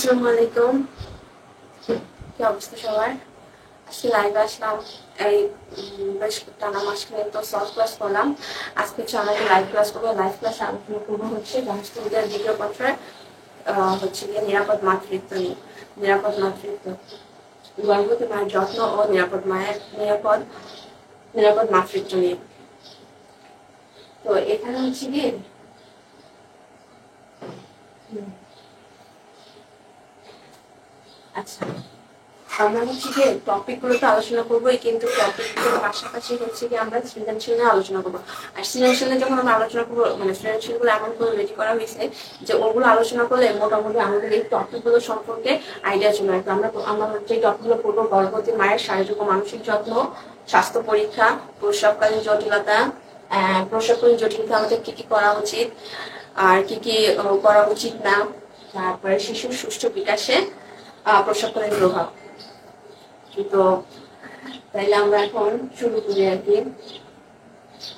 আসসালামু আলাইকুম। কি অবস্থা সবার? আজকে লাইভে আসলাম। এই বেশ টানা মাসখানেক তো সলভ ক্লাস করলাম। আজকে হচ্ছে আমরা লাইভ ক্লাস করবো। লাইভ ক্লাসে আলোচনা করবো হচ্ছে গণস্টুডিয়ার দ্বিতীয় পত্রের হচ্ছে গিয়ে নিরাপদ মাতৃত্ব নিয়ে। নিরাপদ মাতৃত্ব, গর্ভবতী মায়ের যত্ন ও নিরাপদ মাতৃত্ব নিয়ে। তো এখানে হচ্ছে গিয়ে আচ্ছা, আমরা হচ্ছে গিয়ে টপিকগুলো তো আলোচনা করবোই, কিন্তু টপিকগুলোর পাশাপাশি হচ্ছে গিয়ে আমরা সৃজনশীল নিয়ে আলোচনা করবো। আর সৃজনশীল নিয়ে যখন আমরা আলোচনা করবো, মানে সৃজনশীলগুলো এমন করে রেডি করা হয়েছে যে ওগুলো আলোচনা করলে মোটামুটি আমাদের এই টপিকগুলো সম্পর্কে আইডিয়া চলে আসবে। আমরা যে টপিকগুলো পড়বো, গর্ভবতী মায়ের শারীরিক ও মানসিক যত্ন, স্বাস্থ্য পরীক্ষা, প্রসবকালীন জটিলতা, প্রসবকালীন জটিলতা আমাদের কি কি করা উচিত আর কি কি করা উচিত না, তারপরে শিশুর সুষ্ঠু বিকাশে প্রসবকালীন প্রভাব। তো তাইলে আমরা এখন শুরু করি আর কি।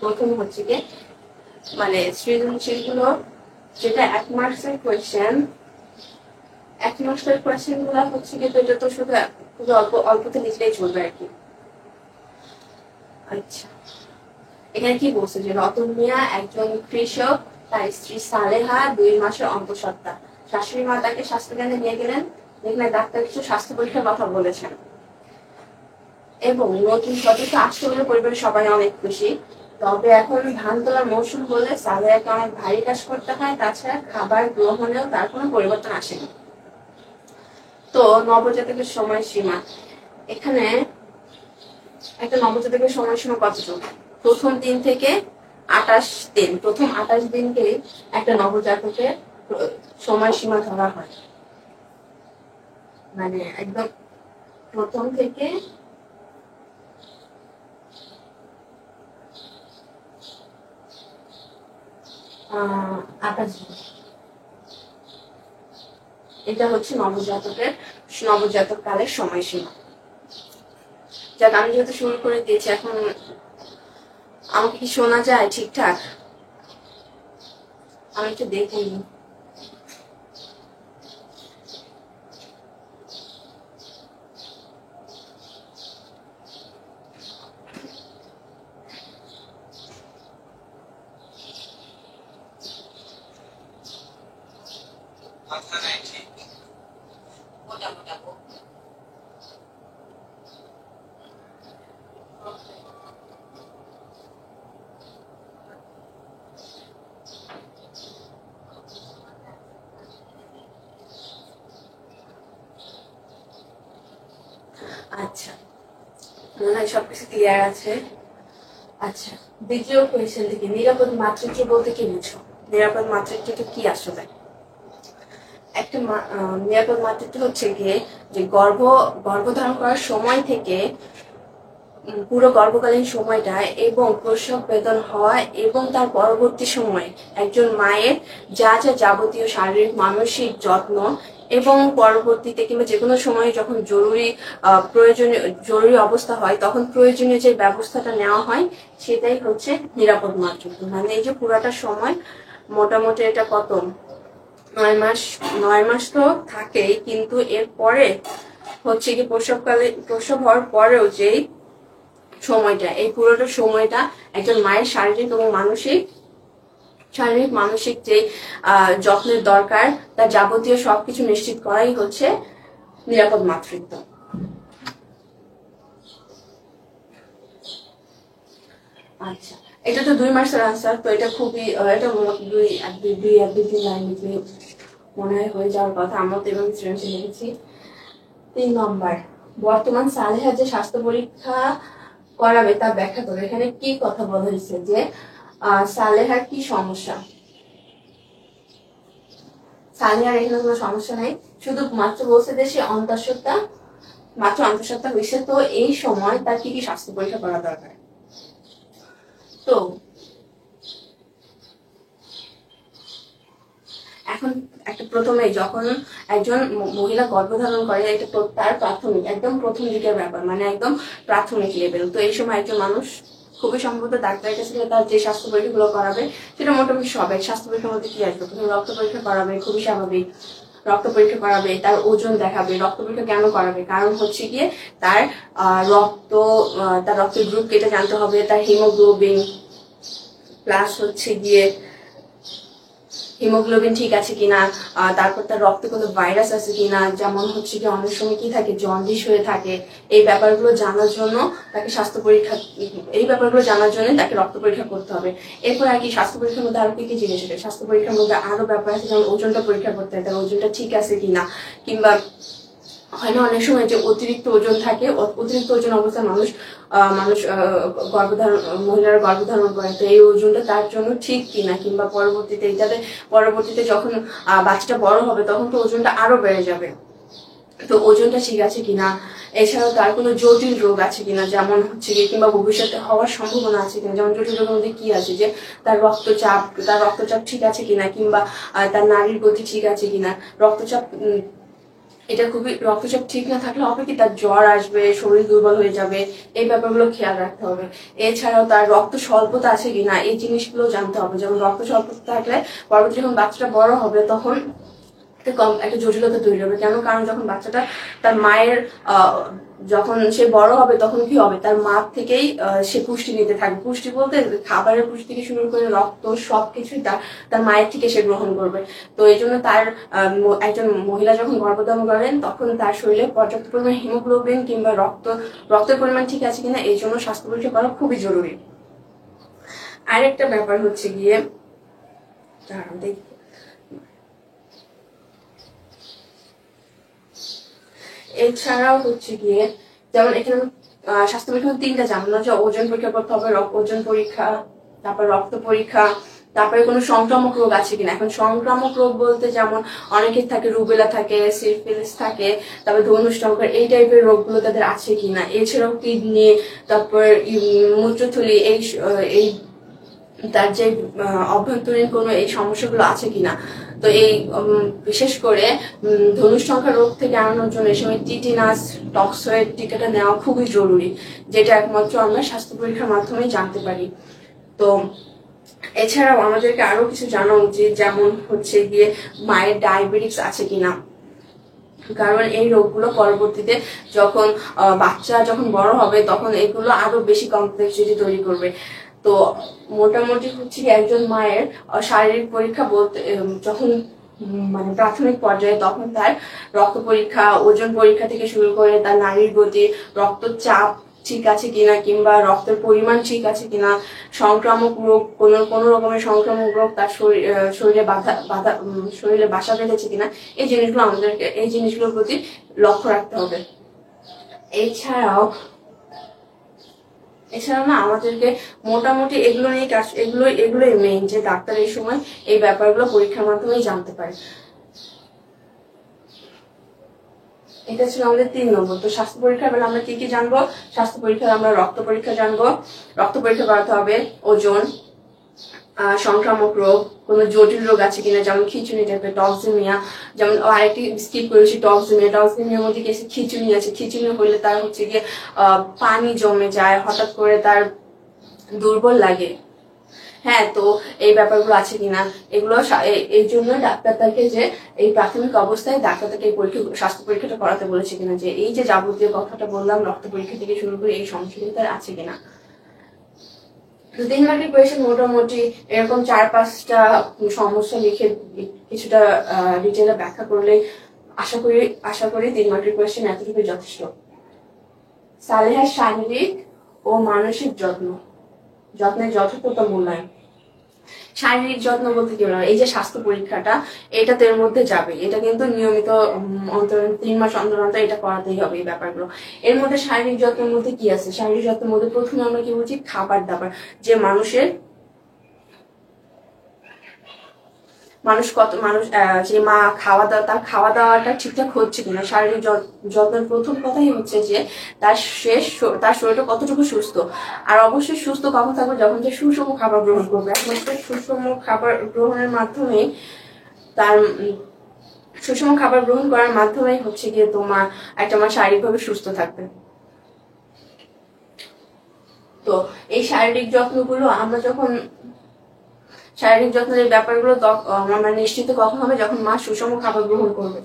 প্রথম হচ্ছে কি, মানে সৃজনশীল গুলো যেটা 1 মার্কসের কোয়েশ্চেন, 1 মার্কসের কোয়েশ্চেন গুলো হচ্ছে কি, তো এটা তো শুধু অল্পতে লিখলেই চলবে আর কি। আচ্ছা, এখানে কি বলছে যে রতন মিয়া একজন কৃষক, তার স্ত্রী সালেহা 2 মাসের অন্তঃসত্ত্বা। শাশুড়ি মা তাকে স্বাস্থ্যকেন্দ্রে নিয়ে গেলেন, যেখানে ডাক্তার কিছু স্বাস্থ্য পরীক্ষার কথা বলেছেন এবং নতুন সদস্য আসতে হলে পরিবারের সবাই অনেক খুশি। তবে এখন ধান তোলার মৌসুম বলে সালেহাকে অনেক ভারী কাজ করতে হয়, তাছাড়া খাবার গ্রহণেও তার কোনো পরিবর্তন আসেনি। তো নবজাতকের সময়সীমা, এখানে একটা নবজাতকের সময়সীমা কতটুকু? প্রথম দিন থেকে 28 দিন, প্রথম 28 দিনকে একটা নবজাতকের সময়সীমা ধরা হয়। মানে একদম প্রথম থেকে 28 দিন, এটা হচ্ছে নবজাতক কালের সময়সীমা। যাক, আমি যেহেতু শুরু করে দিয়েছি, এখন আমাকে কি শোনা যায় ঠিকঠাক? আমি একটু দেখে নিই। আচ্ছা, মনে হয় সবকিছু ক্লিয়ার আছে। আচ্ছা, দ্বিতীয় কোয়েশ্চেন থেকে, নিরাপদ মাতৃত্ব বলতে কি বুঝো? নিরাপদ মাতৃত্বটা কি আসলে? একটা নিরাপদ মাতৃত্ব হচ্ছে গিয়ে যে গর্ভধারণ করার সময় থেকে পুরো গর্ভকালীন সময়টা এবং প্রসব বেদন হওয়া এবং তার পরবর্তী সময় একজন মায়ের যা যা যাবতীয় শারীরিক মানসিক যত্ন এবং পরবর্তীতে কিংবা যে কোনো সময় যখন জরুরি অবস্থা হয়, তখন প্রয়োজনীয় যে ব্যবস্থাটা নেওয়া হয় সেটাই হচ্ছে নিরাপদ মাতৃত্ব। মানে এই যে পুরাটা সময়, মোটামুটি এটা কত, 9 মাস তো থাকেই, কিন্তু এরপরে হচ্ছে কি প্রসব হওয়ার পরেও যেই সময়টা, এই পুরোটা সময়টা একজন মায়ের শারীরিক মানসিক যে যত্নের দরকার, তার যাবতীয় সবকিছু নিশ্চিত করাই হচ্ছে নিরাপদ মাতৃত্ব। আচ্ছা, এটা তো 2 মাসের আনসার, তো এটা খুবই এটা দুই তিন লাইন লিখলে মনে হয় হয়ে যাওয়ার কথা। আমরা তো এভাবে সৃজনশীল লিখেছি। 3 নম্বর, বর্তমান সালেহা যে স্বাস্থ্য পরীক্ষা করাবে তা ব্যাখ্যা করে। এখানে কি কথা বলা হয়েছে যে সালেহার কি সমস্যা? সালেহার এখানে কোনো সমস্যা নাই, শুধু মাত্র বলছে যে সে মাত্র অন্তঃসত্ত্বা হয়েছে, তো এই সময় তার কি কি স্বাস্থ্য পরীক্ষা করা দরকার। তো এখন একটা প্রথমে যখন একজন মহিলা গর্ভধারণ করে, এটা তার প্রাথমিক, একদম প্রথম দিকের ব্যাপার, মানে একদম প্রাথমিক লেভেল। তো এই সময় একজন মানুষ খুবই সম্ভবত ডাক্তারের কাছে তার যে স্বাস্থ্য পরীক্ষাগুলো করাবে সেটা মোটামুটি সবাই। স্বাস্থ্য পরীক্ষার মধ্যে কি আসবে? প্রথমে রক্ত পরীক্ষা করাবে, খুবই স্বাভাবিক। রক্ত পরীক্ষা করাবে, তার ওজন দেখাবে। রক্ত পরীক্ষা কেন করাবে? কারণ হচ্ছে গিয়ে তার রক্ত, তার রক্তের গ্রুপ এটা জানতে হবে, তার হিমোগ্লোবিন প্লাস হচ্ছে গিয়ে হিমোগ্লোবিন ঠিক আছে কিনা, তারপর তার রক্তে কোনো ভাইরাস আছে কিনা, যেমন হচ্ছে কি অনেক সময় কি থাকে জন্ডিস হয়ে থাকে। এই ব্যাপারগুলো জানার জন্য তাকে স্বাস্থ্য পরীক্ষা, এই ব্যাপারগুলো জানার জন্য তাকে রক্ত পরীক্ষা করতে হবে। এরপর আর কি স্বাস্থ্য পরীক্ষার মধ্যে আরো কি কি জিনিস আছে? স্বাস্থ্য পরীক্ষার মধ্যে আরো ব্যাপার আছে, যেমন ওজনটা পরীক্ষা করতে হয়, তার ওজনটা ঠিক আছে কিনা। কিংবা হয় না অনেক সময় যে অতিরিক্ত ওজন থাকে, অতিরিক্ত ওজন অবস্থায় মানুষ মানুষ গর্ভধারণ, মহিলারা গর্ভধারণ করে, তো এই ওজনটা তার জন্য ঠিক কিনা। কিংবা পরবর্তীতে যখন বাচ্চাটা বড় হবে তখন তো ওজনটা আরো বেড়ে যাবে, তো ওজনটা ঠিক আছে কিনা। এছাড়াও তার কোনো জটিল রোগ আছে কিনা, যেমন হচ্ছে গিয়ে কিংবা ভবিষ্যতে হওয়ার সম্ভাবনা আছে কিনা। যেমন জটিল রোগের মধ্যে কি আছে, যে তার রক্তচাপ ঠিক আছে কিনা, কিংবা তার নাড়ির গতি ঠিক আছে কিনা। রক্তচাপ এটা খুবই, রক্তচাপ ঠিক না থাকলে হবে কি তার জ্বর আসবে, শরীর দুর্বল হয়ে যাবে, এই ব্যাপারগুলো খেয়াল রাখতে হবে। এছাড়াও তার রক্ত স্বল্পতা আছে কিনা, এই জিনিসগুলো জানতে হবে। যেমন রক্ত স্বল্পতা থাকলে পরবর্তী যখন বাচ্চাটা বড় হবে তখন একটা জটিলতা তৈরি হবে। কেন? কারণ যখন বাচ্চাটা তার মায়ের যখন সে বড় হবে তখন কি হবে, তার মা থেকেই সে পুষ্টি নিতে থাকবে। পুষ্টি বলতে খাবারের পুষ্টি থেকে শুরু করে রক্ত সবকিছুই তার মায়ের থেকে সে গ্রহণ করবে। তো এই জন্য তার একজন মহিলা যখন গর্ভধারণ করেন তখন তার শরীরে পর্যাপ্ত পরিমাণ হিমোগ্লোবিন কিংবা রক্তের পরিমাণ ঠিক আছে কিনা, এই জন্য স্বাস্থ্য পরীক্ষা করা খুবই জরুরি। আরেকটা ব্যাপার হচ্ছে গিয়ে, এছাড়াও হচ্ছে গিয়ে যেমন এখানে স্বাস্থ্য পরীক্ষা 3টা জানলো, যে ওজন পরীক্ষা করতে হবে, ওজন পরীক্ষা, তারপর রক্ত পরীক্ষা, তারপরে কোনো সংক্রামক রোগ আছে কিনা। এখন সংক্রামক রোগ বলতে যেমন অনেকের থাকে রুবেলা থাকে, সিফিলিস থাকে, তারপর ধনুষ্টঙ্কার, এই টাইপের রোগগুলো তাদের আছে কিনা। এছাড়াও কিডনি, তারপর মূত্রথলি, এই তার যে অভ্যন্তরীণ কোনো এই সমস্যাগুলো আছে কিনা। তো এই বিশেষ করে ধনুষ্টঙ্কার রোগ থেকে আনানোর জন্য এই সময় টিটিনাস টক্সয়েড টিকাটা নেওয়া খুবই জরুরি, যেটা একমাত্র আমরা স্বাস্থ্য পরীক্ষার মাধ্যমেই জানতে পারি। তো এছাড়াও আমাদেরকে আরো কিছু জানা উচিত, যেমন হচ্ছে গিয়ে মায়ের ডায়াবেটিস আছে কিনা। কারণ এই রোগগুলো পরবর্তীতে যখন বাচ্চা যখন বড় হবে তখন এগুলো আরো বেশি কমপ্লেক্সিটি তৈরি করবে। তো মোটামুটি হচ্ছে একজন মায়ের শারীরিক পরীক্ষা বলতে যখন মানে প্রাথমিক পর্যায়ে, তখন তার রক্ত পরীক্ষা, ওজন পরীক্ষা থেকে শুরু করে তার নাড়ির গতি, রক্তচাপ ঠিক আছে কিনা, কিংবা রক্তের পরিমাণ ঠিক আছে কিনা, সংক্রামক রোগ, কোনো রকমের সংক্রামক রোগ তার শরীরে বাসা বেঁধেছে কিনা, এই জিনিসগুলোর প্রতি লক্ষ্য রাখতে হবে। এছাড়াও না আমাদেরকে মোটামুটি এগুলো নিয়ে কাজ, এগুলোই মেইন, যে ডাক্তার এই সময় এই ব্যাপারগুলো পরীক্ষার মাধ্যমেই জানতে পারে। এটা ছিল আমাদের 3 নম্বর। তো স্বাস্থ্য পরীক্ষার বেলা আমরা কি কি জানবো? স্বাস্থ্য পরীক্ষায় আমরা রক্ত পরীক্ষা জানবো, রক্ত পরীক্ষা করাতে হবে, ওজন, সংক্রামক রোগ, কোনো জটিল রোগ আছে কিনা, যেমন খিচুনি টাইপের, টক্সিমিয়া, যেমন আরেকটি স্কিপ করেছি টক্সিমিয়ার মধ্যে গেছে খিচুনি আছে। খিচুনি হলে তার হচ্ছে গিয়ে পানি জমে যায়, হঠাৎ করে তার দুর্বল লাগে। হ্যাঁ, তো এই ব্যাপারগুলো আছে কিনা, এগুলো এই জন্য ডাক্তার তাকে যে এই প্রাথমিক অবস্থায় ডাক্তার তাকে এই স্বাস্থ্য পরীক্ষাটা করাতে বলেছে কিনা, যে এই যে যাবতীয় কথাটা বললাম রক্ত পরীক্ষা থেকে শুরু করে এই সমস্যাগুলো তার আছে কিনা। 3 মার্কের কোয়েশ্চেন মোটামুটি এরকম 4-5টা সমস্যা লিখে কিছুটা ডিটেইলে ব্যাখ্যা করলে আশা করি 3 মার্কের কোয়েশ্চেন এতটুকু যথেষ্ট। সালেহার শারীরিক ও মানসিক যত্নের যথাযথ মূল্যায়ন। শারীরিক যত্ন বলতে কি বললাম, এই যে স্বাস্থ্য পরীক্ষাটা এটা তো এর মধ্যে যাবে, এটা কিন্তু নিয়মিত 3 মাস অন্তর এটা করাতেই হবে এই ব্যাপারগুলো। এর মধ্যে শারীরিক যত্নের মধ্যে কি আছে? শারীরিক যত্নের মধ্যে প্রথমে আমরা কি বলছি, খাবার দাবার, যে মানুষ যে মা তার খাওয়া দাওয়াটা ঠিকঠাক হচ্ছে কিনা। শারীরিক যত্নের প্রথম কথাই হচ্ছে যে তার শরীরটা কতটুকু সুস্থ। আর অবশ্যই সুস্থ কখন থাকবে, যখন যে সুষম খাবার গ্রহণ করবে। একমাত্র সুষম খাবার গ্রহণের মাধ্যমে সুষম খাবার গ্রহণ করার মাধ্যমেই হচ্ছে গিয়ে তোমার শারীরিকভাবে সুস্থ থাকবে। তো এই শারীরিক যত্নগুলো আমরা যখন শারীরিক যত্নের এই ব্যাপারগুলো মানে নিশ্চিত কখন হবে, যখন মা সুষম খাবার গ্রহণ করবে।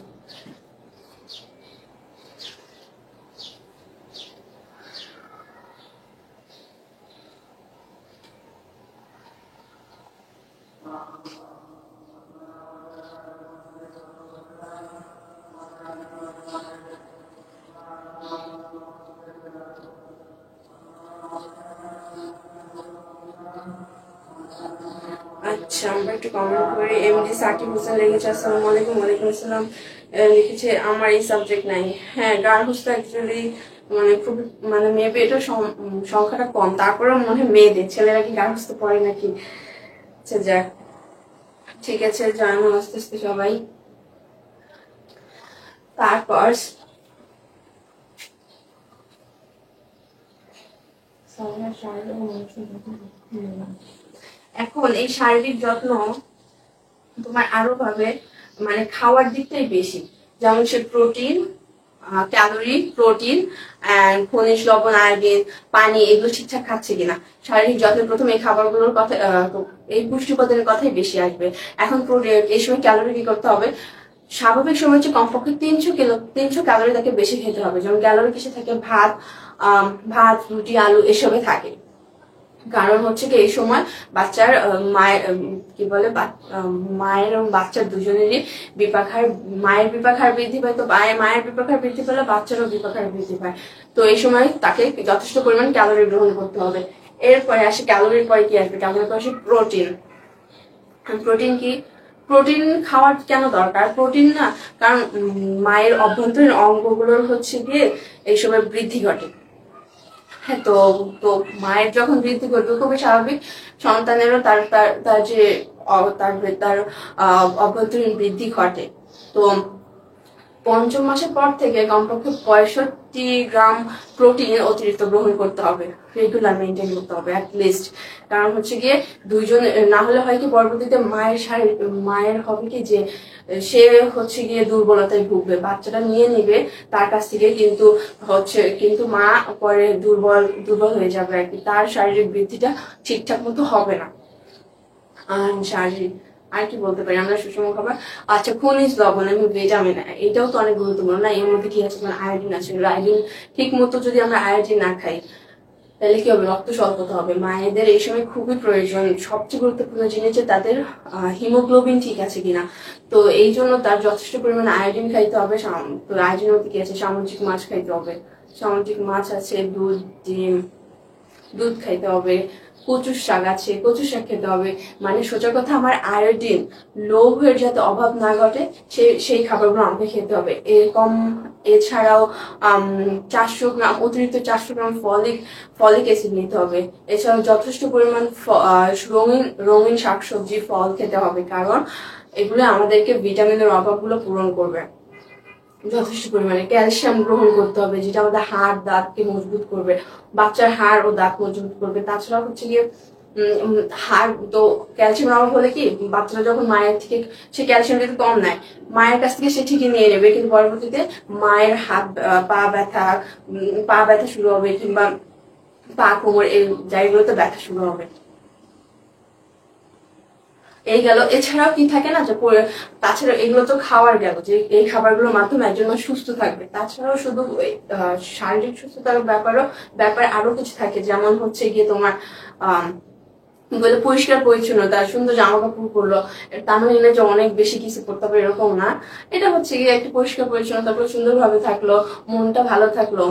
আচ্ছা, আমরা একটু কমেন্ট করি। এমডি সাকিব হোসেন লিখেছে আসসালামু আলাইকুম। ওয়ালাইকুম আসসালাম। লিখেছে আমার এই সাবজেক্ট নাই। হ্যাঁ, গার্হস্থ অ্যাকচুয়ালি মানে খুব মানে মেবি এটা সংখ্যাটা কম, তারপরেও মনে হয় মেয়েদের, ছেলেরা কি গার্হস্থ পড়ে নাকি। আচ্ছা যাক, ঠিক আছে, জয়েন হন আস্তে আস্তে সবাই। তারপর এখন এই শারীরিক যত্ন তোমার আরো ভাবে মানে খাওয়ার দিকটাই বেশি, যেমন সে প্রোটিন, ক্যালোরি, প্রোটিন অ্যান্ড খনিজ লবণ, আয়োডিন, পানি এগুলো ঠিকঠাক খাচ্ছে কিনা। শারীরিক যত্নের প্রথমে এই খাবারগুলোর কথা এই পুষ্টি উপাদানের কথাই বেশি আসবে। এখন এই সময় ক্যালোরি কি করতে হবে, স্বাভাবিক সময় হচ্ছে কমপক্ষে 300 ক্যালোরি তাকে বেশি খেতে হবে। যেমন ক্যালোরি কিসে থাকে, ভাত, রুটি, আলু এসবে থাকে। কারণ হচ্ছে কি এই সময় বাচ্চার মায়ের কি বলে মায়ের এবং বাচ্চার দুজনেরই বিপাকহার, মায়ের বিপাকহার বৃদ্ধি পায়, তো মায়ের বিপাকহার বৃদ্ধি পেলে বাচ্চারও বিপাকহার বৃদ্ধি পায়। তো এই সময় তাকে যথেষ্ট পরিমাণ ক্যালোরি গ্রহণ করতে হবে। এরপরে আসে ক্যালোরির পরে কি আসবে, ক্যালোরির পরে আসে প্রোটিন। প্রোটিন কি, প্রোটিন খাওয়ার কেন দরকার, প্রোটিন না কারণ মায়ের অভ্যন্তরীণ অঙ্গগুলোর হচ্ছে গিয়ে এই সময় বৃদ্ধি ঘটে। হ্যাঁ, তো তো মায়ের যখন বৃদ্ধি করবে খুবই স্বাভাবিক, সন্তানেরও তার তার তার যে তার অভ্যন্তরীণ বৃদ্ধি ঘটে। তো পঞ্চম মাসের পর থেকে কমপক্ষে 65 গ্রাম প্রোটিন অতিরিক্ত গ্রহণ করতে হবে, রেগুলার মেনটেন করতে হবে অ্যাটলিস্ট। কারণ হচ্ছে গিয়ে দুইজন না হলে হয় কি পরবর্তীতে মায়ের হবে কি যে সে হচ্ছে গিয়ে দুর্বলতায় ভুগবে, বাচ্চাটা নিয়ে নিবে তার কাছ থেকে, কিন্তু মা পরে দুর্বল হয়ে যাবে আর কি, তার শারীরিক বৃদ্ধিটা ঠিকঠাক মতো হবে না। শারীরিক আর কি বলতে পারি আমরা, সুষম খাবার। আচ্ছা, খনিজ লবণ এবং ভিটামিন, এটাও তো অনেক গুরুত্বপূর্ণ না, এর মধ্যে কি আছে, মানে আয়োডিন আছে। আয়োডিন ঠিক মতো যদি আমরা আয়োডিন না খাই তাহলে কি হবে, রক্ত স্বল্পতা হবে। মায়েদের এই সময় খুবই প্রয়োজন, সবচেয়ে গুরুত্বপূর্ণ জিনিস যে তাদের হিমোগ্লোবিন ঠিক আছে কিনা। তো এই জন্য তার যথেষ্ট পরিমাণে আয়োডিন খাইতে হবে। তো আয়োডিন মধ্যে কি আছে, সামুদ্রিক মাছ খাইতে হবে, সামুদ্রিক মাছ আছে, দুধ, ডিম, দুধ খাইতে হবে, কচুর শাক আছে, কচুর শাক খেতে হবে। মানে সোজা কথা, আমার আয়োডিন লৌহের যাতে অভাব না ঘটে সেই খাবারগুলো আমাকে খেতে হবে। এছাড়াও 400 গ্রাম ফলিক অ্যাসিড নিতে হবে। এছাড়াও যথেষ্ট পরিমাণ রঙিন শাকসবজি, ফল খেতে হবে, কারণ এগুলো আমাদেরকে ভিটামিনের অভাবগুলো পূরণ করবে। যথেষ্ট পরিমাণে ক্যালসিয়াম গ্রহণ করতে হবে, যেটা আমাদের হাড় দাঁতকে মজবুত করবে, বাচ্চার হাড় ও দাঁত মজবুত করবে। তাছাড়া হচ্ছে গিয়ে হাড় তো ক্যালসিয়াম অভাব হলে কি, বাচ্চারা যখন মায়ের থেকে সে ক্যালসিয়াম যদি কম নেয়, মায়ের কাছ থেকে সে ঠিকই নিয়ে নেবে, কিন্তু পরবর্তীতে মায়ের পা ব্যথা শুরু হবে, কিংবা পা, কোমর এই জায়গাগুলোতে ব্যথা শুরু হবে। এই গেল। এছাড়াও কি থাকে না যে তাছাড়া এগুলো তো খাওয়ার গেল, যে এই খাবারগুলোর মাধ্যমে একজন মানুষ সুস্থ থাকবে। তাছাড়াও শুধু শারীরিক সুস্থতার ব্যাপার আরো কিছু থাকে, যেমন হচ্ছে গিয়ে তোমার বলে পরিষ্কার পরিচ্ছন্নতা, সুন্দর জামা কাপড় পরলো, তার মানে না যে অনেক বেশি কিছু করতে হবে, এরকম না। এটা হচ্ছে গিয়ে একটু পরিষ্কার পরিচ্ছন্নতা করে সুন্দরভাবে থাকলো, মনটা ভালো থাকলো,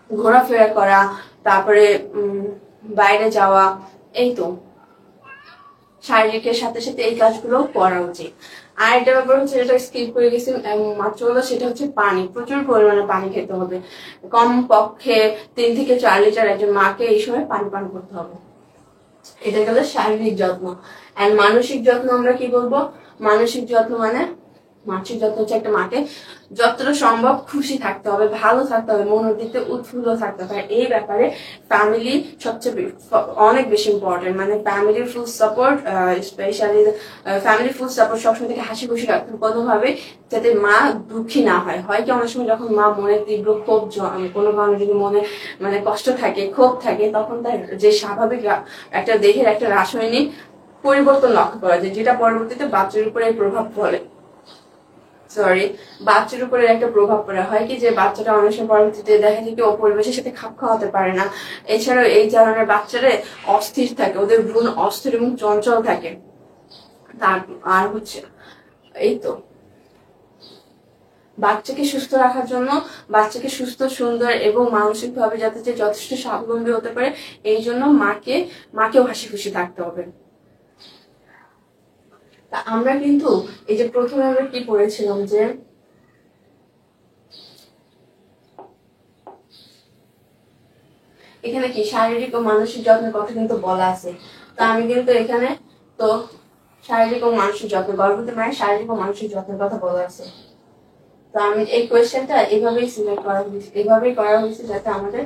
ঘোরাফেরা করা, তারপরে বাইরে যাওয়া, এই তো শারীরিকের সাথে সাথে এই কাজগুলো করা উচিত। আর একটা ব্যাপার হচ্ছে, যেটা স্কিপ করে গেছি মাত্র হলো, সেটা হচ্ছে পানি। প্রচুর পরিমাণে পানি খেতে হবে, কম পক্ষে 3 থেকে 4 লিটার একজন মাকে এই সময় পানি পান করতে হবে। এটা গেল শারীরিক যত্ন। আর মানসিক যত্ন আমরা কি বলবো, মানসিক যত্ন হচ্ছে একটা মাকে যতটা সম্ভব খুশি থাকতে হবে, ভালো থাকতে হবে, মনোদিতে উৎফুল্ল থাকতে হবে। এই ব্যাপারে ফ্যামিলি অনেক বেশি ইম্পর্টেন্ট। মানে ফ্যামিলির full support, specially family full support সবসময় থেকে হাসি খুশি রাখতে কোনোভাবে, যাতে মা দুঃখী না হয় কি অনেক সময় যখন মা মনে তীব্র ক্ষোভ, কোনো কারণে যদি মনে মানে কষ্ট থাকে, ক্ষোভ থাকে, তখন তার যে স্বাভাবিক একটা দেহের একটা রাসায়নিক পরিবর্তন লক্ষ্য করা যায়, যেটা পরবর্তীতে বাচ্চার উপরে প্রভাব ফেলে। বাচ্চার উপরে একটা প্রভাব পড়ে। হয় কি যে বাচ্চাটা অনেক সময় পরবর্তীতে দেখা যায় কি ও পরিবেশের সাথে খাপ খাওয়াতে পারে না। এছাড়াও এই ধরনের বাচ্চারা অস্থির থাকে, ওদের ভ্রূণ অস্থির এবং চঞ্চল থাকে। তার আর হচ্ছে এই তো বাচ্চাকে সুস্থ রাখার জন্য, বাচ্চাকে সুস্থ সুন্দর এবং মানসিক ভাবে যাতে যে যথেষ্ট স্বাবলম্বী হতে পারে, এই জন্য মাকেও হাসি খুশি থাকতে হবে। তা আমরা কিন্তু এই যে প্রথমে আমরা কি পড়েছিলাম যে এখানে কি শারীরিক ও মানসিক যত্নের কথা কিন্তু বলা আছে। তো আমি কিন্তু এখানে তো শারীরিক ও মানসিক যত্ন, গর্ভবতী মায়ের শারীরিক ও মানসিক যত্নের কথা বলা আছে। তো আমি এই কোয়েশ্চেনটা এভাবেই সিলেক্ট করা হয়েছে, এভাবেই করা হয়েছে যাতে আমাদের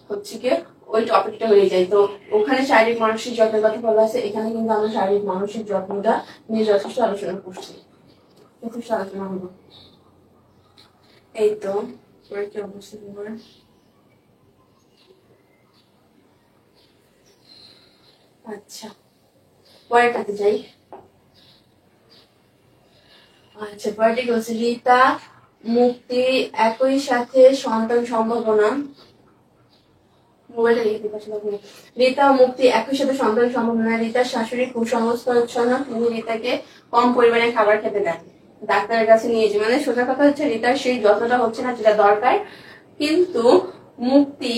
হচ্ছে কি ওই টপিকটা হয়ে যায়। তো ওখানে শারীরিক মানসিক যত্নের কথা বলা আছে, এখানে কিন্তু আমরা শারীরিক মানসিক যত্নটা নিয়ে যথেষ্ট আলোচনা করছি, যথেষ্ট আলোচনা হলো। এই তো পরে কি অবস্থা করে। আচ্ছা পরেরটাতে যাই। আচ্ছা পরেরটা কি হচ্ছে, রীতা মুক্তি একই সাথে সন্তান সম্ভাবনা। রীতা ও মুক্তি একই সাথে সন্তান সম্ভাবনা। রীতার শাশুড়ি কুসংস্কারচ্ছন্ন, তিনি রীতাকে কম পরিমাণে খাবার খেতে দেন, ডাক্তারের কাছে নিয়ে যে, মানে সোজা কথা হচ্ছে রীতার সেই যত্নটা হচ্ছে না যেটা দরকার। কিন্তু মুক্তি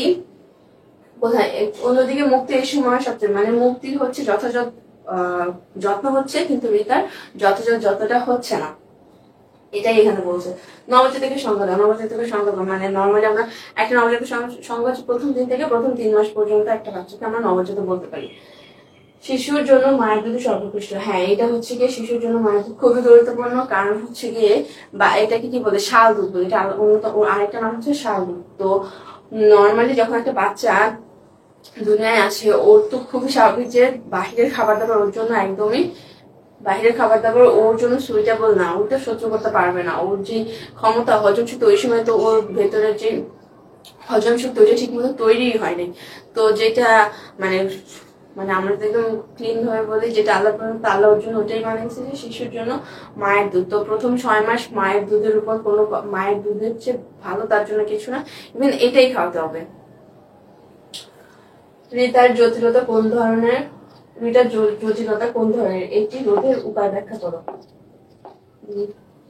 কোথায়, অন্যদিকে মুক্তি এই সময় সবচেয়ে মানে মুক্তি হচ্ছে যথাযথ যত্ন হচ্ছে, কিন্তু রীতার যথাযথ যত্নটা হচ্ছে না, এটাই এখানে বলছে। নবজাতকের সংজ্ঞা দাও। নবজাতকের সংজ্ঞা মানে নর্মালি আমরা একটা নবজাতক সংজ্ঞা প্রথম দিন থেকে প্রথম 3 মাস পর্যন্ত একটা বাচ্চাকে আমরা নবজাতক বলতে পারি। শিশুর জন্য মায়ের দুধ সর্বোৎকৃষ্ট। হ্যাঁ এটা হচ্ছে গিয়ে শিশুর জন্য মায়ের দুধ খুবই গুরুত্বপূর্ণ, কারণ হচ্ছে গিয়ে বা এটাকে কি বলে শাল দুধ বলে, এটা আরেকটা নাম হচ্ছে শাল দুধ। তো নর্মালি যখন একটা বাচ্চা দুনিয়ায় আসে, ওর তো খুবই স্বাভাবিক যে বাহিরের খাবার দাবার ওর জন্য একদমই, বাহিরের খাবার দাবার ওর জন্য সুইটেবল না, ওটা সহ্য করতে পারবে না। ওর যে ক্ষমতা হজম শক্তি, ওই সময় তো ওর ভেতরে যে হজম শক্তি ওইটা ঠিক মতো তৈরি হয়নি। তো যেটা মানে মানে আমরা তো একদম ক্লিন ভাবে বলি, যেটা আল্লাহ ওর জন্য ওটাই বানিয়েছে যে শিশুর জন্য মায়ের দুধ। তো প্রথম 6 মাস মায়ের দুধের উপর কোনো, মায়ের দুধের চেয়ে ভালো তার জন্য কিছু না, ইভেন এটাই খাওয়াতে হবে। ঋতার জটিলতা কোন ধরনের, ঋতার জটিলতা কোন ধরনের, এটি রোধের উপায় ব্যাখ্যা করো।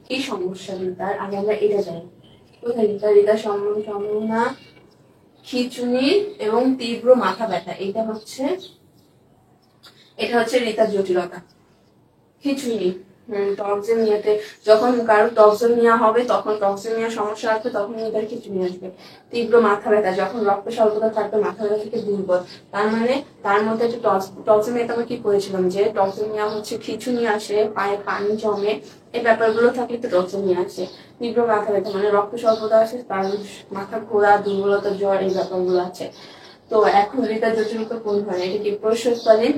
কি সমস্যা ঋতার, আগে আমরা এটা জানি। কোথায় ঋতার সম্ভাবনা খিঁচুনি এবং তীব্র মাথা ব্যথা, এটা হচ্ছে ঋতার জটিলতা। খিঁচুনি টক্সিমিয়াতে, যখন কারো টক্সিমিয়া হবে, তখন টক্সিমিয়া সমস্যা আসবে, তখন এটার খিঁচুনি আসবে। তীব্র মাথা ব্যথা, যখন রক্ত স্বল্পতা থাকবে, মাথা ব্যথা থেকে দুর্বল, তার মানে তার মধ্যে একটা টক্সিমিয়াতে আমরা কি করেছিলাম যে টক্সিমিয়া হচ্ছে খিঁচুনি আসে, পায়ে পানি জমে, এই ব্যাপারগুলো থাকলে তো টক্সিমিয়া আসে। তীব্র মাথা ব্যথা মানে রক্ত স্বল্পতা আসে, তার মাথা ঘোরা, দুর্বলতা, জ্বর, এই ব্যাপারগুলো আছে। তো এখন ঋতার জটিলতা কোন ধরনের, এটা কি প্রসবকালীন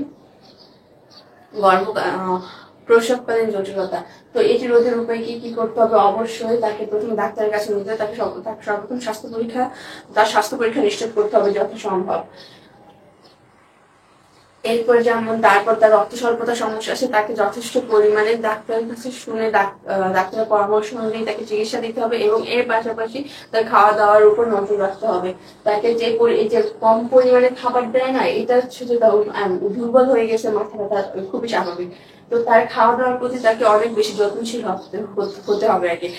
প্রসবকালীন জটিলতা। তো এটি রোধের উপায় কি করতে হবে, অবশ্যই তাকে প্রথমে ডাক্তারের কাছে নিতে হবে, তাকে সর্বপ্রথম তার স্বাস্থ্য পরীক্ষা নিশ্চিত করতে হবে যথাসম্ভব। এরপরে যেমন তারপর তার রক্ত স্বল্পতার সমস্যা আছে, তাকে যথেষ্ট পরিমাণে ডাক্তারের কাছে শুনে ডাক্তারের পরামর্শ অনুযায়ী তাকে চিকিৎসা দিতে হবে, এবং এর পাশাপাশি তার খাওয়া দাওয়ার উপর নজর রাখতে হবে। তাকে যে কম পরিমাণে খাবার দেয় না, এটা হচ্ছে যে দুর্বল হয়ে গেছে, মাথা ব্যথা খুবই স্বাভাবিক। তো তার খাওয়া দাওয়ার প্রতি তাকে অনেক বেশি যত্নশীল হতে হবে আর কি।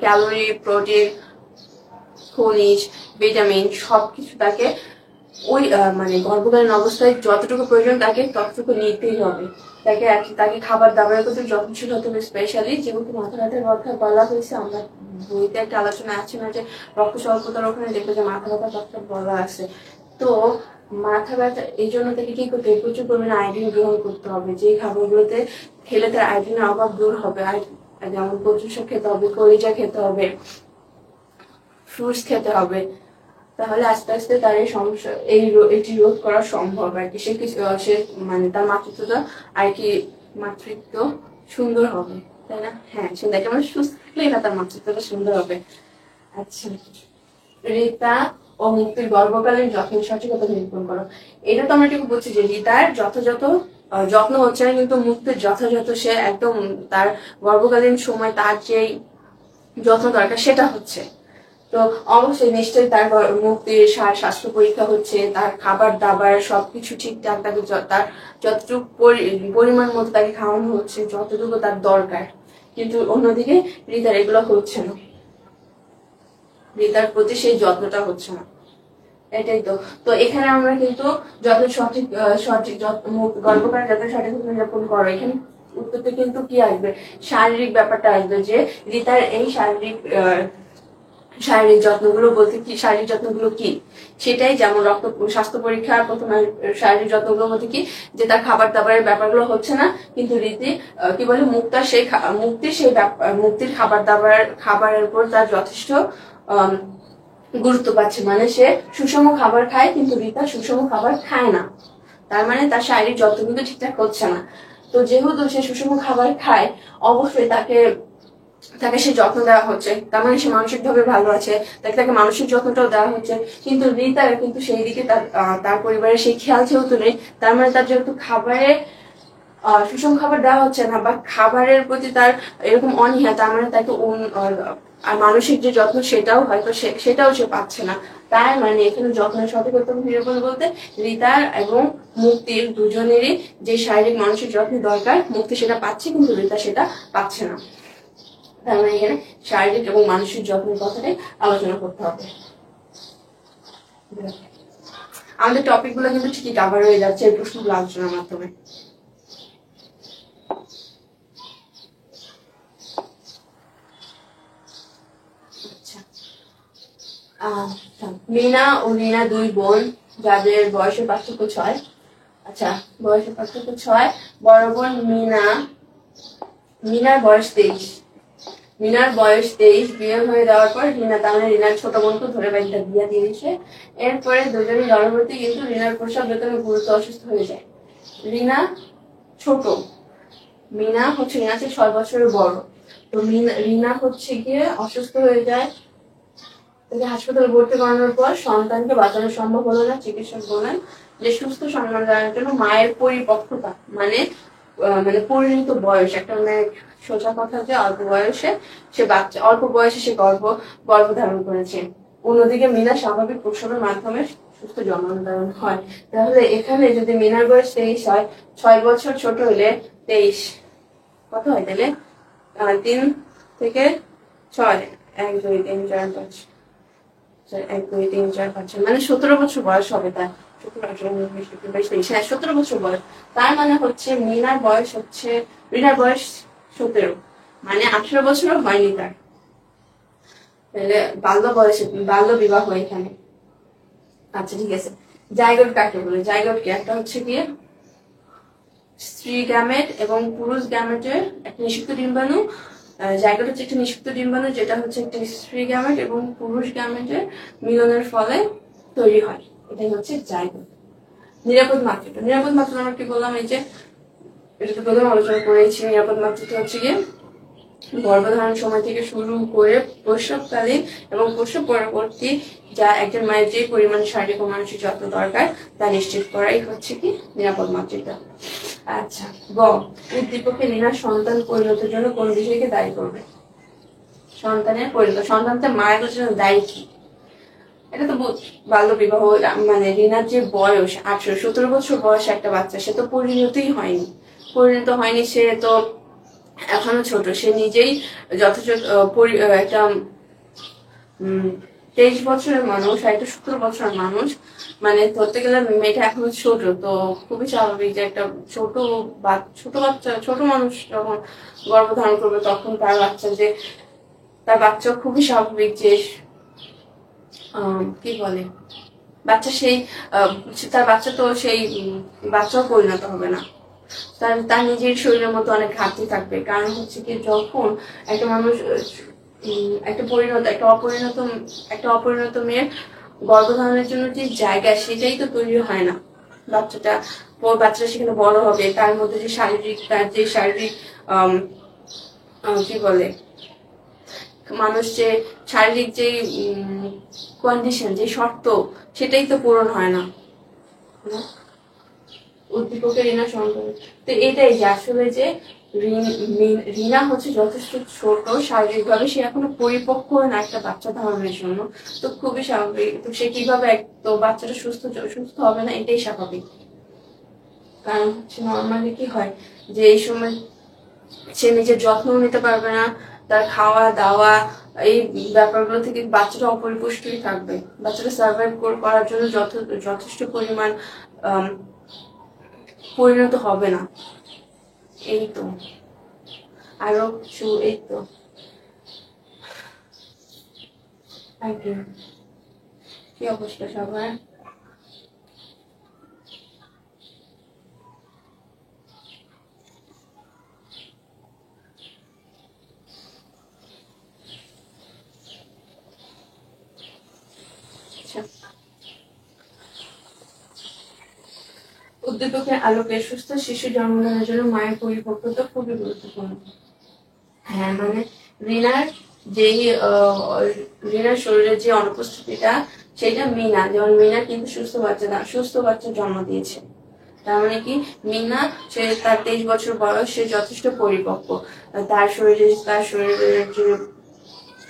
ক্যালোরি, প্রোটিন, খনিজ, ভিটামিন সবকিছু তাকে ওই মানে গর্ভকালীন অবস্থায় যতটুকু প্রয়োজন তাকে ততটুকু নিতেই হবে। তাকে খাবার দাবারের প্রতি যত্নশীল হতে হবে, স্পেশালি যেহেতু মাথা ব্যথার কথা বলা হয়েছে, আমরা বইতে একটা আলোচনা আছে না যে রক্ত স্বল্পতার ওখানে দেখবে যে মাথা ব্যথার কথা বলা আছে। তো মাথা ব্যথা এই জন্য তাকে কি করতে হবে, প্রচুর পরিমাণে আয়োডিন গ্রহণ করতে হবে, যে খাবারগুলোতে খেলে তার আয়োডিনের অভাব দূর হবে। যেমন কচু শাক খেতে হবে, কলিজা খেতে হবে, ফ্রুটস খেতে হবে, তাহলে আস্তে আস্তে তার এই সমস্যা এটি রোধ করা সম্ভব আর কি। সে মানে তার মাতৃত্বটা আর কি মাতৃত্ব সুন্দর হবে, তাই না? হ্যাঁ সুন্দর, একটা মানে সুস্থ থাকলেই না তার মাতৃত্বটা সুন্দর হবে। আচ্ছা ঋতা ও মুক্তির গর্ভকালীন যত্নের সঠিকতা নিরূপণ করো। এটা তো আমরা ঠিক বলছি যে রিতার যথাযথ যত্ন হচ্ছে না, কিন্তু মুক্তির যথাযথ সে একদম তার গর্ভকালীন সময় তার যেই যত্ন দরকার সেটা হচ্ছে। তো অবশ্যই নিশ্চয়ই তার মুক্তির স্বাস্থ্য পরীক্ষা হচ্ছে, তার খাবার দাবার সবকিছু ঠিকঠাক, তাকে তার যতটুকু পরিমাণ মতো তাকে খাওয়ানো হচ্ছে, যতটুকু তার দরকার। কিন্তু অন্যদিকে রিতার এগুলো হচ্ছে না, রিতার প্রতি সেই যত্নটা হচ্ছে না। এটাই তো। তো এখানে আমরা কিন্তু যত সঠিক সঠিক গর্ভকালীন যত সঠিক যাপন করো, এখানে উত্তরটা কিন্তু কি আসবে, শারীরিক ব্যাপারটা আসবে, যে রিতার এই শারীরিক যত্নগুলো বলতে কি, শারীরিক যত্নগুলো কি সেটাই, যেমন রক্ত স্বাস্থ্য পরীক্ষা প্রথমে শারীরিক যত্নগুলো বলতে কি, যে তার খাবার দাবারের ব্যাপারগুলো হচ্ছে না, কিন্তু রীতি কি বলে মুক্তির খাবারের উপর তার যথেষ্ট গুরুত্ব পাচ্ছে। মানে সে সুষম খাবার খায়, কিন্তু রিতা সুষম খাবার খায় না, তার মানে তার শারীরিক যত্ন কিন্তু ঠিকঠাক হচ্ছে না। তো যেহেতু সে সুষম খাবার খায়, অবশ্যই তাকে সে যত্ন দেওয়া হচ্ছে, তার মানে সে মানসিক ভাবে ভালো আছে, তাকে মানসিক যত্নটাও দেওয়া হচ্ছে। কিন্তু রিতার কিন্তু সেই দিকে তার পরিবারের সেই খেয়াল যেহেতু নেই, তার মানে তার যেহেতু সুষম খাবার দেওয়া হচ্ছে না, বা খাবারের প্রতি তার এরকম অনীহা, তার মানে তাকে আর মানসিক যে যত্ন সেটাও হয়তো সেটাও সে পাচ্ছে না। তার মানে এখানে যত্নের সঠিকতা নিরূপণ বলতে রিতার এবং মুক্তির দুজনেরই যে শারীরিক মানসিক যত্ন দরকার, মুক্তি সেটা পাচ্ছে, কিন্তু রিতা সেটা পাচ্ছে না। তার মানে এখানে শারীরিক এবং মানসিক যত্নের কথাটাই আলোচনা করতে হবে। আমাদের টপিক গুলো কিন্তু ঠিকই কাভার হয়ে যাচ্ছে এই প্রশ্নগুলো আলোচনার মাধ্যমে। মিনা ও রিনা দুই বোন, যাদের বয়সের পার্থক্য 6। আচ্ছা, বয়সের পার্থক্য 6। বড় বোন মিনার বয়স 23। রিনার বয়স 23, বিয়ে হয়ে যাওয়ার পর রিনা, তার মানে রিনার ছোট বোনকে ধরে বাড়িটা বিয়ে দিয়ে দিয়েছে। এরপরে দুজনই গর্ভবতী, কিন্তু রিনার প্রসব বেদনা গুরুতর অসুস্থ হয়ে যায়। রিনা ছোট, মিনা হচ্ছে রিনা 6 বছরের বড়। তো রিনা হচ্ছে গিয়ে অসুস্থ হয়ে যায়, তাকে হাসপাতালে ভর্তি করানোর পর সন্তানকে বাঁচানো সম্ভব হলো না। চিকিৎসক বলেন যে সুস্থ সন্তান জানার জন্য মায়ের পরিপক্কতা, মানে পরিণত বয়স, একটা মানে সোজা কথা যে অল্প বয়সে সে গর্ভধারণ করেছে। অন্যদিকে মিনা স্বাভাবিক প্রসবের মাধ্যমে সুস্থ জন্মধারণ হয়। তাহলে এখানে যদি মিনার বয়স 23 হয়, 6 বছর ছোট হলে 23 কত হয় তাহলে? 3 থেকে 6, 1 2 3 4 5, 1 2 3 4 5, মানে 17 বছর বয়স হবে তার। 17 বছর বয়স। তার মানে হচ্ছে রিনার বয়স 17, মানে 18 বছরও হয়নি তার। তাহলে বাল্য বিবাহ এখানে। আচ্ছা ঠিক আছে, জাইগোট কাকে বলে? জাইগোট কি? একটা হচ্ছে গিয়ে স্ত্রী গ্যামেট এবং পুরুষ গ্যামেটের একটা নিষিক্ত ডিম্বাণু। জাইগোট হচ্ছে একটা নিষিক্ত ডিম্বাণু, যেটা হচ্ছে একটা স্ত্রী গ্যামেট এবং পুরুষ গ্যামেটের মিলনের ফলে তৈরি হয়, এটাই হচ্ছে জাইগোট। নিরাপদ মাতৃত্ব আমরা কি বললাম? এই যে এটা তো প্রথম আলোচনা করেছি। নিরাপদ মাতৃত্ব হচ্ছে গিয়ে গর্ভধারণ সময় থেকে শুরু করে প্রসবকালীন এবং প্রসব পরবর্তী যা একজন মায়ের যে পরিমাণ শারীরিক ও মানসিক যত্ন দরকার তা নিশ্চিত করাই হচ্ছে কি নিরাপদ মাতৃত্ব। আচ্ছা, উদ্দীপকে রিনা সন্তান পরিণতের জন্য কোন বিষয়কে দায়ী করবে? সন্তানের সন্তানকে মায়ের জন্য দায়ী কি? এটা তো বাল্য বিবাহ, মানে রিনার যে বয়স 17 বছর বয়স একটা বাচ্চা, সে তো পরিণত হয়নি, সে তো এখনো ছোট, সে নিজেই যথেষ্ট একটা 23 বছরের মানুষ আর একটা 17 বছরের মানুষ, মানে ধরতে গেলে মেয়েটা এখনো ছোট। তো খুবই স্বাভাবিক যে একটা ছোট মানুষ যখন গর্ভধারণ করবে, তখন তার বাচ্চা খুবই স্বাভাবিক যে কি বলে, তার বাচ্চা তো সেই বাচ্চাও পরিণত হবে না, তার নিজের শরীরের মতো অনেক ঘাটতি থাকবে। কারণ হচ্ছে কি, যখন একটা মানুষ একটা অপরিণত মেয়ের গর্ভধারণের জন্য যে জায়গা, সেটাই তো তৈরি হয় না। বাচ্চাটা সেখানে বড় হবে, তার মধ্যে যে শারীরিক কি বলে, মানুষ যে শারীরিক যে কন্ডিশন, যে শর্ত, সেটাই তো পূরণ হয় না। উদ্দীপকের রিনা সন্তান, তো এটাই যে আসলে যে রিনা হচ্ছে যথেষ্ট ছোট শারীরিকভাবে, সে এখনো পরিপক্ক না একটা বাচ্চা ধারণের জন্য, তো খুবই স্বাভাবিক। তো সে কিভাবে তো বাচ্চাটা সুস্থ সুস্থ হবে না, এটাই স্বাভাবিক। কারণ হচ্ছে নর্মালি কি হয় যে এই সময় সে নিজের যত্ন নিতে পারবে না, তার খাওয়া দাওয়া এই ব্যাপারগুলো থেকে বাচ্চাটা অপরিপুষ্টই থাকবে, বাচ্চাটা সার্ভাইভ করার জন্য যথেষ্ট পরিমাণ পরিণত হবে না। এই তো আরো কিছু, এই তো কি অবস্থা সবার? উদ্দীপকের আলোকে সুস্থ শিশু জন্মদানের জন্য মায়ের পরিপক্কতা খুবই গুরুত্বপূর্ণ। হ্যাঁ, মানে রিনার যেই রিনার শরীরের যে অনুপস্থিতিটা, সেটা মিনা, যেমন মিনা কিন্তু সুস্থ বাচ্চা জন্ম দিয়েছে। তার মানে কি মিনা, সে তার 23 বছর বয়স, সে যথেষ্ট পরিপক্ক। তার শরীরের যে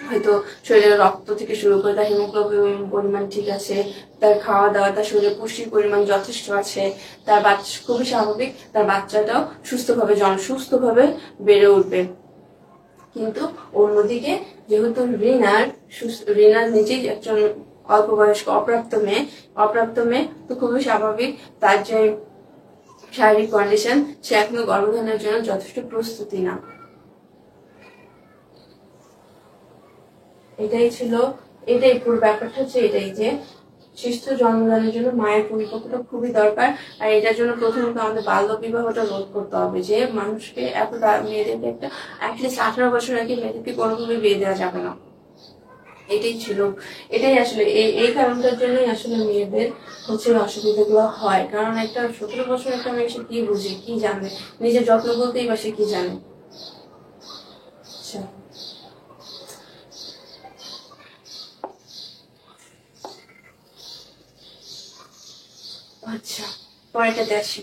হয়তো শরীরের রক্ত থেকে শুরু করে তার হিমোগ্লোবিন পরিমাণ ঠিক আছে, তার খাওয়া দাওয়া, তার শরীরে পুষ্টির পরিমাণ যথেষ্ট আছে, তার বাচ্চা খুবই স্বাভাবিক, তার বাচ্চাটাও সুস্থভাবে বেড়ে উঠবে। কিন্তু অন্যদিকে যেহেতু রিনার নিজেই একজন অল্প বয়স্ক অপ্রাপ্ত মেয়ে, তো খুবই স্বাভাবিক তার যে শারীরিক কন্ডিশন, সে এখনো গর্ভধারণের জন্য যথেষ্ট প্রস্তুতি না। এটাই পুরো ব্যাপারটা হচ্ছে এটাই যে সুস্থ জন্মদানের জন্য মায়ের পরিপক্কতা খুবই দরকার। আর এটার জন্য প্রথমত আমাদের বাল্য বিবাহটা রোধ করতে হবে, যে মানুষকে মেয়েদেরকে একটা অ্যাটলিস্ট 18 বছর আগে মেয়েদেরকে কোনোভাবে বিয়ে দেওয়া যাবে না। এটাই আসলে এই কারণটার জন্যই আসলে মেয়েদের হচ্ছে অসুবিধাগুলো হয়। কারণ একটা 17 বছর একটা মেয়ে, সে কি বুঝে, কি জানে, নিজের যত্ন বলতেই বা সে কি জানে। আচ্ছা, আচ্ছা, পরেরটাতে আসি।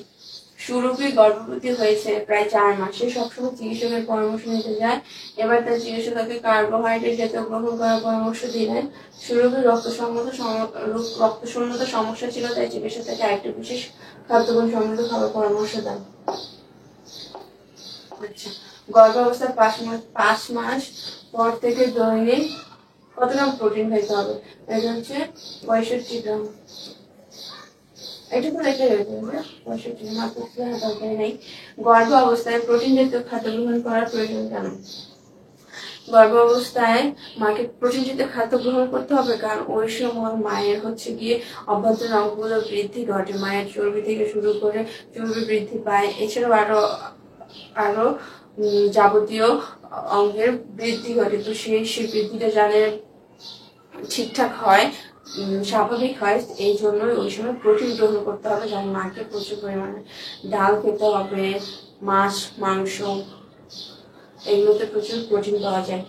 সুরভি গর্ভবতী হয়েছে প্রায় 4 মাস, সে সবসময় চিকিৎসকের পরামর্শ নিতে যায়। এবার তার চিকিৎসক তাকে কার্বোহাইড্রেট জাতীয় গ্রহণ করার পরামর্শ দিলেন। সুরভির রক্তশূন্যতার সমস্যা ছিল, তাই চিকিৎসক তাকে আরেকটি বিশেষ খাদ্যগুণ সমৃদ্ধ খাবার পরামর্শ দেন। আচ্ছা, গর্ভাবস্থার 5 মাস পর থেকে দৈনিক কত গ্রাম প্রোটিন খাইতে হবে? এটা হচ্ছে 65 গ্রাম। এটুকু রেখে দেবেন, 65 মাত্র দরকার নেই। গর্ভ অবস্থায় প্রোটিন জাতীয় খাদ্য গ্রহণ করার প্রয়োজন কেন? গর্ভ অবস্থায় মাকে প্রোটিন জাতীয় খাদ্য গ্রহণ করতে হবে, কারণ ওই সময় মায়ের হচ্ছে গিয়ে অভ্যন্তরীণ অঙ্গগুলো বৃদ্ধি ঘটে, মায়ের চর্বি থেকে শুরু করে চর্বি বৃদ্ধি পায়, এছাড়াও আরো যাবতীয় অঙ্গের বৃদ্ধি ঘটে। তো সেই বৃদ্ধিটা যাদের ঠিকঠাক হয়, স্বাভাবিক হয়, এই জন্যই ওই সময় প্রোটিন গ্রহণ করতে হবে। যেমন মাকে প্রচুর পরিমাণে ডাল খেতে হবে, মাছ মাংস, এগুলোতে প্রচুর প্রোটিন পাওয়া যায়।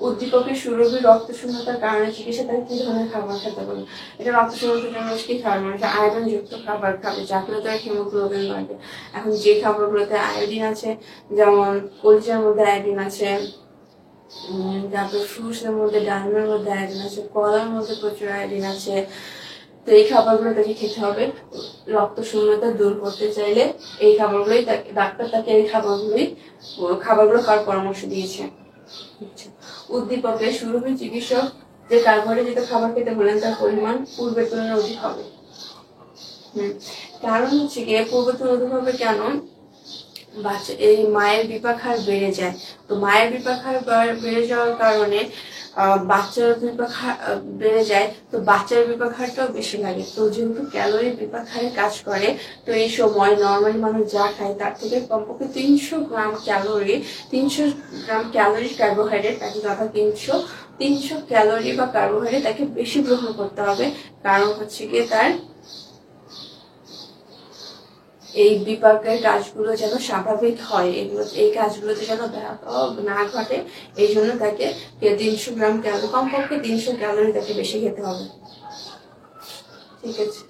উদ্দীপকের সুরভি রক্তশূন্যতার কারণে চিকিৎসা তাকে কি ধরনের খাবার খেতে বলে? এটা রক্তশূন্যতার জন্য কি খাবার, মানে আয়রন যুক্ত খাবার খাবে, যাতে তার হিমোগ্লোবিন বাড়বে। এখন যে খাবারগুলোতে আয়োডিন আছে, যেমন কলিজার মধ্যে আয়োডিন আছে, তারপর ফ্রুটসের মধ্যে, ডালিমের মধ্যে আয়োডিন আছে, কলার মধ্যে প্রচুর আয়োডিন আছে, তো এই খাবারগুলো তাকে খেতে হবে। রক্ত শূন্যতা দূর করতে চাইলে এই খাবারগুলোই ডাক্তার তাকে এই খাবারগুলো খাওয়ার পরামর্শ দিয়েছে। উদ্দীপকের সুরভি চিকিৎসক যে কার্বোহাইড্রেট খাবার খেতে বলেন, তার পরিমাণ পূর্বের তুলনায় অধিক হবে। কারণ হচ্ছে গিয়ে পূর্বের তুলনায় অধিক হবে কেন? এই মায়ের বিপাক হার বেড়ে যায়। তো মায়ের বিপাক হার বেড়ে যাওয়ার কারণে বাচ্চার বিপাক বেড়ে যায়, তো বাচ্চার বিপাক হারটাও বেশি লাগে। তো যেহেতু ক্যালোরি বিপাক হারে কাজ করে, তো এই সময় নর্মালি মানুষ যা খায় তার থেকে কমপক্ষে 300 গ্রাম ক্যালোরি কার্বোহাইড্রেট তাকে, তথা 300 ক্যালোরি বা কার্বোহাইড্রেট তাকে বেশি গ্রহণ করতে হবে। কারণ হচ্ছে গিয়ে তার এই বিপাকের কাজগুলো যেন স্বাভাবিক হয়, এই কাজগুলোতে যেন ব্যাহত না ঘটে, এই জন্য তাকে 300 গ্রাম ক্যালোরি, কমপক্ষে 300 ক্যালোরি তাকে বেশি খেতে হবে। ঠিক আছে।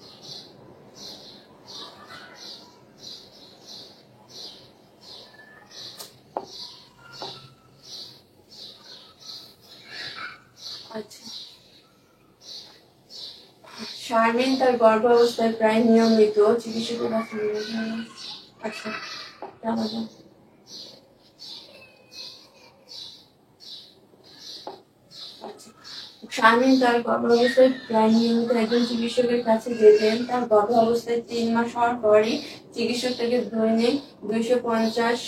আচ্ছা, শারমিন তার গর্ভাবস্থায় প্রায় নিয়মিত চিকিৎসকের কাছে। আচ্ছা, শারমিন তার গর্ভাবস্থায় প্রায় নিয়মিত একজন চিকিৎসকের কাছে যেতেন। তার গর্ভাবস্থায় 3 মাস হওয়ার পরই চিকিৎসক তাকে দৈনিক 250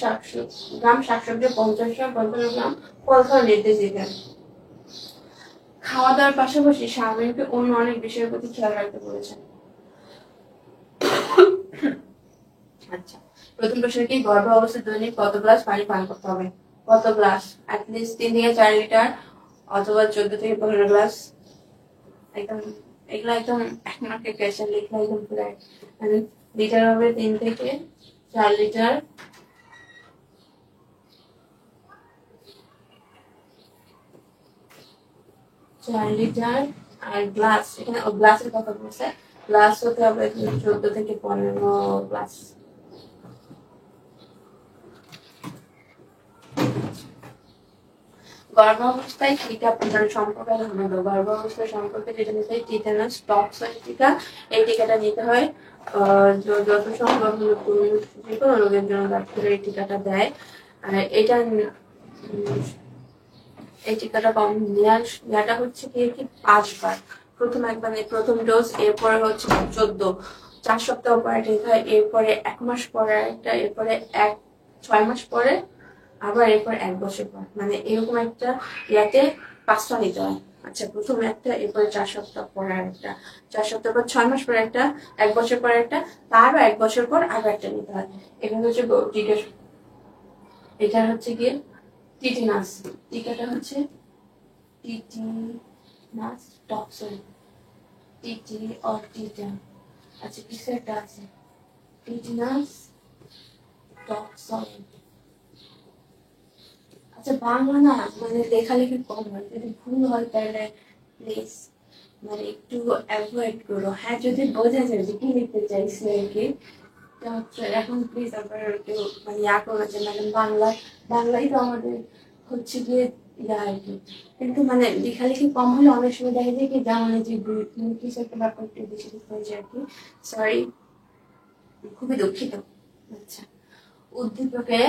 গ্রাম শাকসবজি, 50 গ্রাম ফল খাওয়ার নির্দেশ দিতেন। খাওয়া দাওয়ার পাশাপাশি শারমিনকে অন্য অনেক বিষয়ের প্রতি খেয়াল রাখতে বলেছেন। আচ্ছা, প্রথম প্রশ্ন কি, গর্ভ অবস্থায় দৈনিক কত গ্লাস পানি পান করতে হবে? কত গ্লাস? অ্যাটলিস্ট 3 থেকে 4 লিটার অথবা 14 থেকে 15 গ্লাস। একদম এগুলো একদম এক মার্কের ক্যাশে লিখলে একদম পুরো মানে লিটার হবে 3 থেকে 4 লিটার। আর গ্লাস, এখানে গ্লাসের কথা বলছে, গ্লাস হতে হবে 14 থেকে 15 গ্লাস। গর্ভাবস্থায় টিকা প্রদান সম্পর্কে জানাবো। গর্ভাবস্থায় সম্পর্কে যেটা নিতে হয়, টিটেনাস টক্সিন টিকা। এই টিকাটা নিতে হয় যত সম্ভব যে কোনো রোগের জন্য ডাক্তার এই টিকাটা দেয়। আর এই টিকাটা কম নেওয়াটা হচ্ছে কি 5 বার। প্রথম ডোজ, এরপরে হচ্ছে 4 সপ্তাহ পরে নিতে হয়, এরপরে 1 মাস পরে একটা, এরপরে 6 মাস পরে আবার, এরপর 1 বছর পর, মানে এরকম একটা ইয়াতে 5টা নিতে হয়। আচ্ছা, প্রথমে একটা, এরপরে 4 সপ্তাহ পরে একটা, 4 সপ্তাহ পর 6 মাস পরে একটা, 1 বছর পর একটা, তারও 1 বছর পর আরো একটা নিতে হয়। এখানে হচ্ছে এটা হচ্ছে গিয়ে টিটেনাস। টিকাটা হচ্ছে টিটেনাস টক্সিন, টিটি অর টিটা। আচ্ছা, কিছু একটা আছে, টিটেনাস টক্সিন। আচ্ছা, বাংলা না মানে লেখালেখি কম হয়, যদি ভুল হয় তাহলে প্লিজ মানে একটু অ্যাভয়েড করো। হ্যাঁ, যদি বোঝা যায় যে কি লিখতে চাইছে আর কি, এখন প্লিজ আবার কেউ মানে করো যে ম্যাডাম বাংলাই তো আমাদের হচ্ছে গিয়ে আর কি, কিন্তু মানে লেখালেখি কম হলে অনেক সময় দেখা যায় কি যা মানে যে কিছু একটা ব্যাপার একটু বেশি হয়ে যায় আর কি। সরি, খুবই দুঃখিত। আচ্ছা, উদ্দীপকে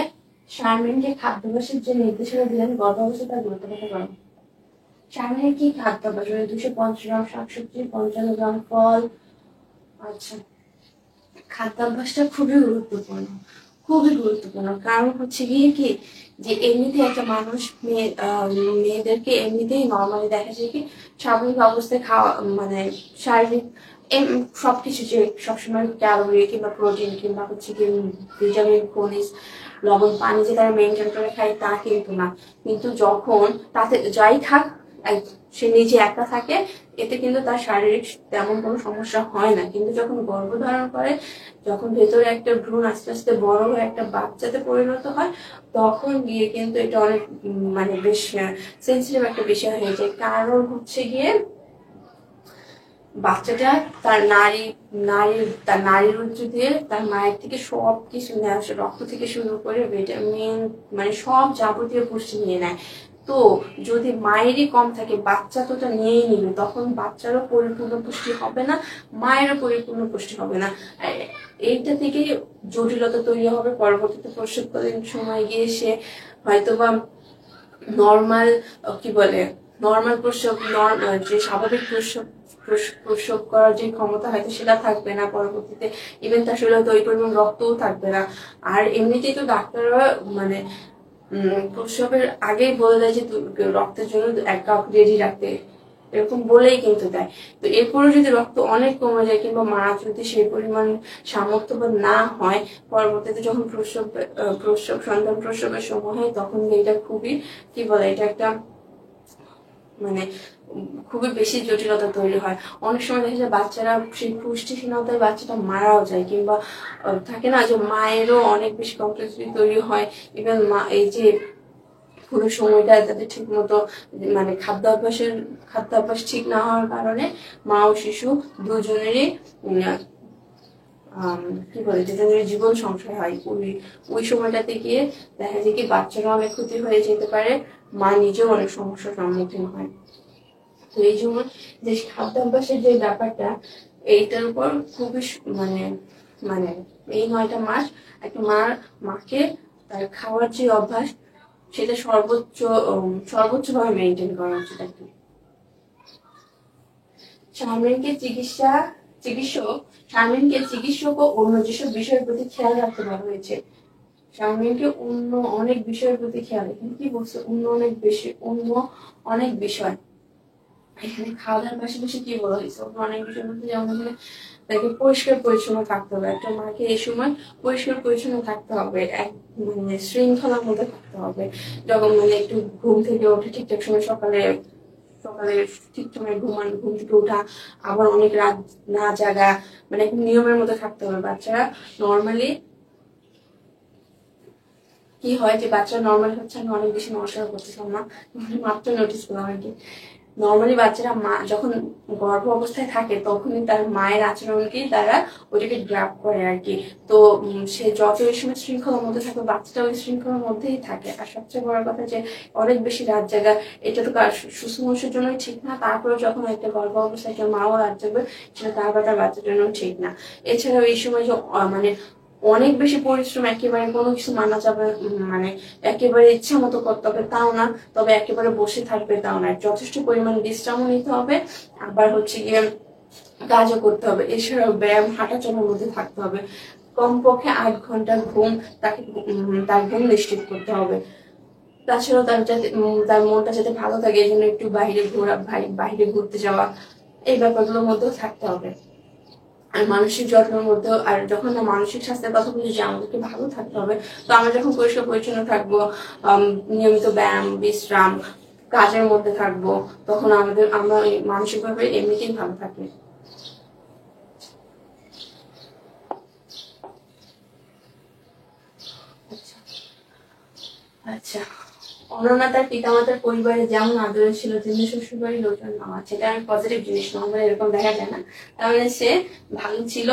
শারমিনকে খাদ্যাভ্যাসের যে নির্দেশনা দিলেন গর্ভাবস্থা তার গুরুত্বপূর্ণ করেন। শারমিনের কি খাদ্যাভ্যাস? 250 গ্রাম শাকসবজি, 55 গ্রাম ফল। আচ্ছা, খাদ্যাভ্যাসটা খুবই গুরুত্বপূর্ণ, খুবই গুরুত্বপূর্ণ। কারণ হচ্ছে গিয়ে কি যে এমনিতে একটা মানুষ মেয়েদেরকে এমনিতেই নর্মালি দেখা যায় কি স্বাভাবিক অবস্থায় খাওয়া মানে শারীরিক সবকিছু যে সবসময় ক্যালোরি কিংবা প্রোটিন কিংবা হচ্ছে কি ভিটামিন খনিজ লবণ পানি যে তারা মেনটেন করে খায় তা কিন্তু না। কিন্তু যখন তাতে যাই খাক সে নিজে একা থাকে, এতে কিন্তু তার শারীরিক তেমন কোনো সমস্যা হয় না। কিন্তু যখন গর্ভধারণ করে, যখন ভেতরে একটা ভ্রূণ আস্তে আস্তে বড় হয়ে একটা বাচ্চাতে পরিণত হয়, তখন গিয়ে কিন্তু এটা অনেক মানে বেশ সেন্সিটিভ একটা বিষয় হয়ে যায়। কারণ হচ্ছে গিয়ে বাচ্চাটা তার নারীর উৎস দিয়ে তার মায়ের থেকে সবকিছু নেয় আসে, রক্ত থেকে শুরু করে ভিটামিন মানে সব যাবতীয় পুষ্টি নিয়ে নেয়। তো যদি মায়েরই কম থাকে, বাচ্চা তো নিয়েই নিবে, তখন বাচ্চারও পরিপূর্ণ পুষ্টি হবে না, মায়েরও পরিপূর্ণ পুষ্টি হবে না। এইটা থেকে জটিলতা তৈরি হবে। পরবর্তীতে প্রসবকালীন সময় গিয়ে সে হয়তোবা নর্মাল কি বলে নর্মাল প্রসব যে স্বাভাবিক প্রসব করার যে ক্ষমতা হয়তো সেটা থাকবে না পরবর্তীতে, ইভেন তার শরীরে হয়তো ওই পরিমাণ রক্তও থাকবে না। আর এমনিতেই তো ডাক্তাররা মানে প্রসবের আগেই বলে দেয় যে রক্তের জন্য 1 কাপ রেডি রাখতে, এরকম বলেই কিন্তু দেয়। তো এরপরে যদি রক্ত অনেক কমে যায় কিংবা মা যদি সেই পরিমাণ সামর্থ্যবান না হয়, পরবর্তীতে যখন সন্তান প্রসবের সময় হয়, তখন এটা খুবই কি বলে এটা একটা মানে খুবই বেশি জটিলতা তৈরি হয়। অনেক সময় দেখা যায় বাচ্চারা সেই পুষ্টিহীনতায় বাচ্চাটা মারাও যায়, কিংবা থাকে না যে মায়েরও অনেক বেশি কমপ্লেক্সিটি তৈরি হয়। ইভেন মা এই যে পুরো সময়টা যাতে ঠিক মতো মানে খাদ্যাভ্যাস ঠিক না হওয়ার কারণে মা ও শিশু দুজনেরই কি বলে দুজনের জীবন সংশয় হয়। ওই সময়টাতে গিয়ে দেখা যায় কি বাচ্চারা অনেক ক্ষতি হয়ে যেতে পারে, মা নিজেও অনেক সমস্যার সম্মুখীন হয়। তো এই জন্য যে খাদ্যাভ্যাসের যে ব্যাপারটা, এইটার উপর খুবই মানে মানে এই 9টা মাস একটা মাকে তার খাওয়ার যে অভ্যাস সেটা সর্বোচ্চভাবে মেনটেন করা উচিত আর কি। শারমিনকে চিকিৎসক ও অন্য যেসব বিষয়ের প্রতি খেয়াল রাখতে বলা হয়েছে। শারমিনকে অন্য অনেক বিষয়ের প্রতি খেয়াল, এখানে কি বলছে? অন্য অনেক বিষয়। এখানে খাওয়া দাওয়ার পাশাপাশি কি বলা হয়েছে? অন্য অনেক বিষয়ের মধ্যে যেমন এখানে তাকে পরিষ্কার পরিচ্ছন্ন থাকতে হবে। একটা মাকে এই সময় পরিষ্কার পরিচ্ছন্ন থাকতে হবে, এক মানে শৃঙ্খলার মধ্যে থাকতে হবে। যখন মানে একটু ঘুম থেকে ওঠে ঠিকঠাক সময়, সকালে সকালে ঠিক সময় ঘুম থেকে ওঠা, আবার অনেক রাত না জাগা, মানে একটা নিয়মের মধ্যে থাকতে হবে। বাচ্চারা নর্মালি কি হয় যে বাচ্চারা নর্মালি হচ্ছে, আমি অনেক বেশি নড়াচড়া করতেছিলাম না, মাত্র নোটিস করলাম আর কি। নর্মালি বাচ্চারা মা যখন গর্ভ অবস্থায় থাকে তখনই তার মায়ের আচরণকেই তারা ওইটাকে গ্রাব করে আর কি। তো সে যত এই সময় শৃঙ্খলার মধ্যে থাকে, বাচ্চাটা ওই শৃঙ্খলার মধ্যেই থাকে। আর সবচেয়ে বড় কথা যে অনেক বেশি রাত জাগা, এটা তো সুস্থ মানুষের জন্যই ঠিক না। তারপরে যখন একটা গর্ভ অবস্থায় কেউ মাও রাত জাগবে, সেটা তার বা তার বাচ্চার জন্য ঠিক না। এছাড়াও এই সময় যে মানে অনেক বেশি পরিশ্রম, একেবারে কোনো কিছু মানা যাবে মানে একেবারে ইচ্ছা মতো করতে হবে তাও না, তবে একেবারে বসে থাকবে তাও না। যথেষ্ট পরিমাণ বিশ্রামও নিতে হবে, আবার হচ্ছে গিয়ে কাজও করতে হবে। এছাড়াও ব্যায়াম, হাঁটাচলার মধ্যে থাকতে হবে। কমপক্ষে 8 ঘন্টার ঘুম তার ঘুম নিশ্চিত করতে হবে। তাছাড়াও তার মনটা যাতে ভালো থাকে, এই জন্য একটু বাইরে ঘুরতে যাওয়া, এই ব্যাপারগুলোর মধ্যেও থাকতে হবে। আর মানসিক যত্নের মধ্যেও, আর যখন মানসিক স্বাস্থ্যের কথা বলি যে আমাদেরকে ভালো থাকতে হবে, তো আমরা যখন পরিষ্কার পরিচ্ছন্ন থাকবো, নিয়মিত ব্যায়াম, বিশ্রাম, কাজের মধ্যে থাকবো, তখন আমরা মানসিকভাবে এমনিতেই ভালো থাকি। আচ্ছা, অনন্যা তার পিতামাতার পরিবারে যেমন আদরের ছিল, তেমনি শ্বশুরবাড়ির লোকজন নেওয়া, সেটা আমি পজিটিভ জিনিস, নর্মালি এরকম দেখা যায় না। তার মানে সে ভালো ছিল।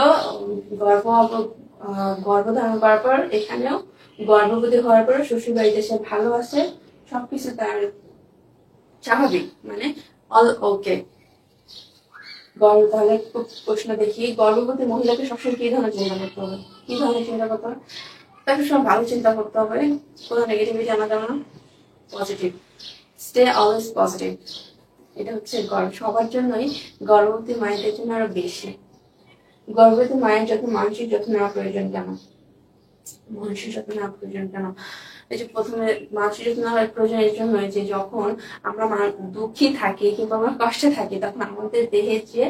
গর্ভধারণ করার পর এখানেও গর্ভবতী হওয়ার পর শ্বশুর বাড়িতে সে ভালো আছে, সবকিছু তার স্বাভাবিক, মানে অল ওকে। তাহলে প্রশ্ন দেখি, গর্ভবতী মহিলাকে সবসময় কি ধরনের চিন্তা করতে হবে? কি ধরনের চিন্তা করতে হবে? তাকে সব ভালো চিন্তা করতে হবে, কোনো নেগেটিভিটি আনা যাবে না, পজিটিভ, স্টে অলওয়েজ পজিটিভ। এটা হচ্ছে সবার জন্যই, গর্ভবতী মায়েদের জন্য আরো বেশি। গর্ভবতী মায়ের যত্ন, মানসিক যত্ন নেওয়া প্রয়োজন কেন? মানসিক যত্ন নেওয়া প্রয়োজন কেন? এই যে প্রথমে মানসিক যত্ন নেওয়ার প্রয়োজন এই জন্যই যে যখন আমরা দুঃখী থাকি কিংবা আমরা কষ্টে থাকি, তখন আমাদের দেহে যে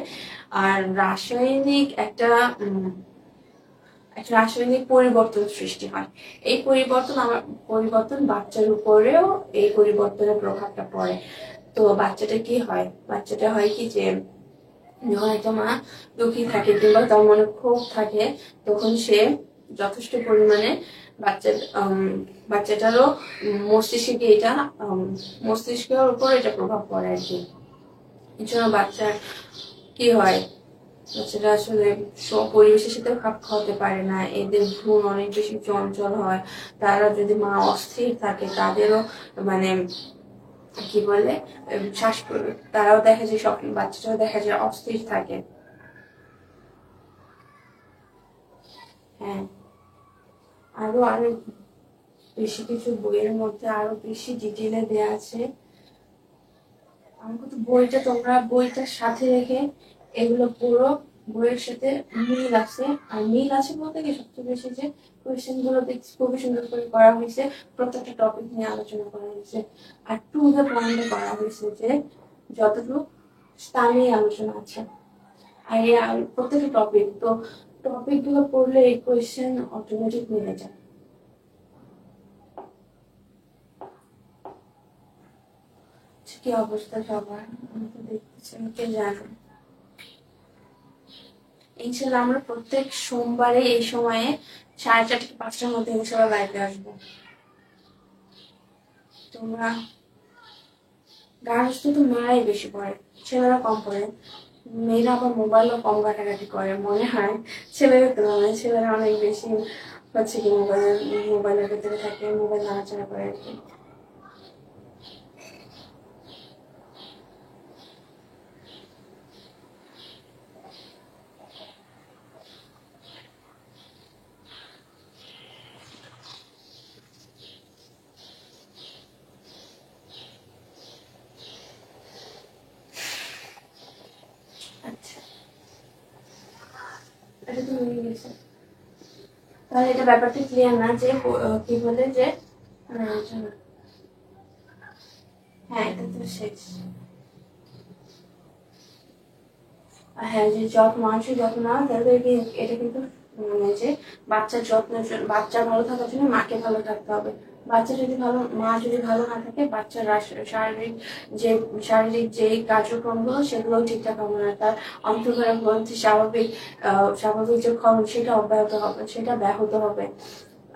আর রাসায়নিক পরিবর্তন সৃষ্টি হয়। এই পরিবর্তন বাচ্চার উপরেও এই পরিবর্তনের প্রভাবটা পড়ে। তো বাচ্চাটা কি হয়? বাচ্চাটা হয় কি যে যখন একটা মা দুঃখী থাকে কিংবা তার মনে ক্ষোভ থাকে, তখন সে যথেষ্ট পরিমাণে বাচ্চাটারও মস্তিষ্কের উপর এটা প্রভাব পড়ে আর কি। এই জন্য বাচ্চার কি হয়, বাচ্চারা আসলে পরিবেশের সাথে খাপ খাওয়াতে পারে না, এদের ভ্রূণ অনেক বেশি চঞ্চল হয়। তারা যদি মা অস্থির থাকে, তাদেরও মানে কি বলে তারাও দেখা যায়, সব বাচ্চাটাও দেখা যায় অস্থির থাকে। হ্যাঁ, আরো আরো বেশি কিছু বইয়ের মধ্যে আরো বেশি ডিটেইলে দেয়া আছে। আমাকে তো বইটার সাথে রেখে এগুলো পুরো বইয়ের সাথে মিল আছে। আর মিল আছে বলতে কি, সবচেয়ে বেশি যে কোয়েশ্চেন গুলো দেখছি খুবই সুন্দর করে করা হয়েছে, প্রত্যেকটা টপিক নিয়ে আলোচনা করা হয়েছে, আর টু দ্য পয়েন্টে করা হয়েছে, যে যতটুকু তা নিয়ে আলোচনা আছে। আর প্রত্যেকটা টপিক গুলো পড়লে এই কোয়েশ্চেন অটোমেটিক মিলে যায়। কি অবস্থা সবার, আমি তো দেখতেছি, কে জানে। ইনশাল্লাহ আমরা প্রত্যেক সোমবারে এই সময়ে 4:30 থেকে 5টার মধ্যে ইনশাল্লাহ লাইভে আসবো। তোমরা গার্হস্থ্য তো মেয়েরাই বেশি করে, ছেলেরা কম করে। মেয়েরা আবার মোবাইলও কম ঘাটাঘাটি করে মনে হয়, ছেলেদের তুলনায় ছেলেরা অনেক বেশি হচ্ছে কি মোবাইলের ভেতরে থাকে, মোবাইল নাড়াচাড়া করে আর কি। আচ্ছা, এটা তো হয়ে গেছে। তাহলে এটা ব্যাপারটা ক্লিয়ার না যে কি বলে যে হ্যাঁ এটা তো শেষ। হ্যাঁ, যে মানুষের যত্ন নেওয়া, তাহলে এটা কিন্তু মানে যে বাচ্চার যত্নের জন্য, বাচ্চা ভালো থাকার জন্য মাকে ভালো থাকতে হবে। বাচ্চা যদি ভালো, মা যদি ভালো না থাকে, বাচ্চার যে শারীরিক যে কার্যক্রমগুলো সেগুলো ঠিকঠাক হবে না, তার অন্তঃকরণ গ্রন্থি স্বাভাবিক যে ক্ষরণ সেটা অব্যাহত হবে, সেটা ব্যাহত হবে।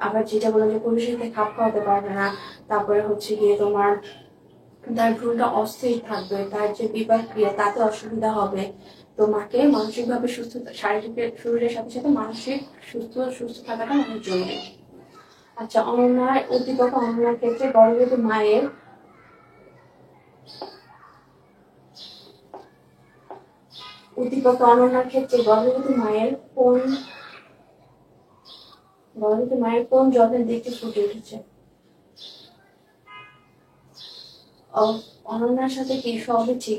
আবার যেটা বলে যে পুরুষের সাথে খাপ খাওয়াতে পারবে না, তারপরে হচ্ছে গিয়ে তোমার তার ভ্রূণটা অস্থির থাকবে, তার যে বিবাহ ক্রিয়া তাতে অসুবিধা হবে। তো মাকে মানসিক ভাবে সুস্থ, শারীরিক শরীরের সাথে সাথে মানসিক সুস্থ থাকাটা অনেক জরুরি। আচ্ছা, উদ্দীপক অনন্যার ক্ষেত্রে গর্ভবতী মায়ের কোন যত্নের দিকটি ফুটে উঠেছে? অনন্যার সাথে কি সবই ঠিক,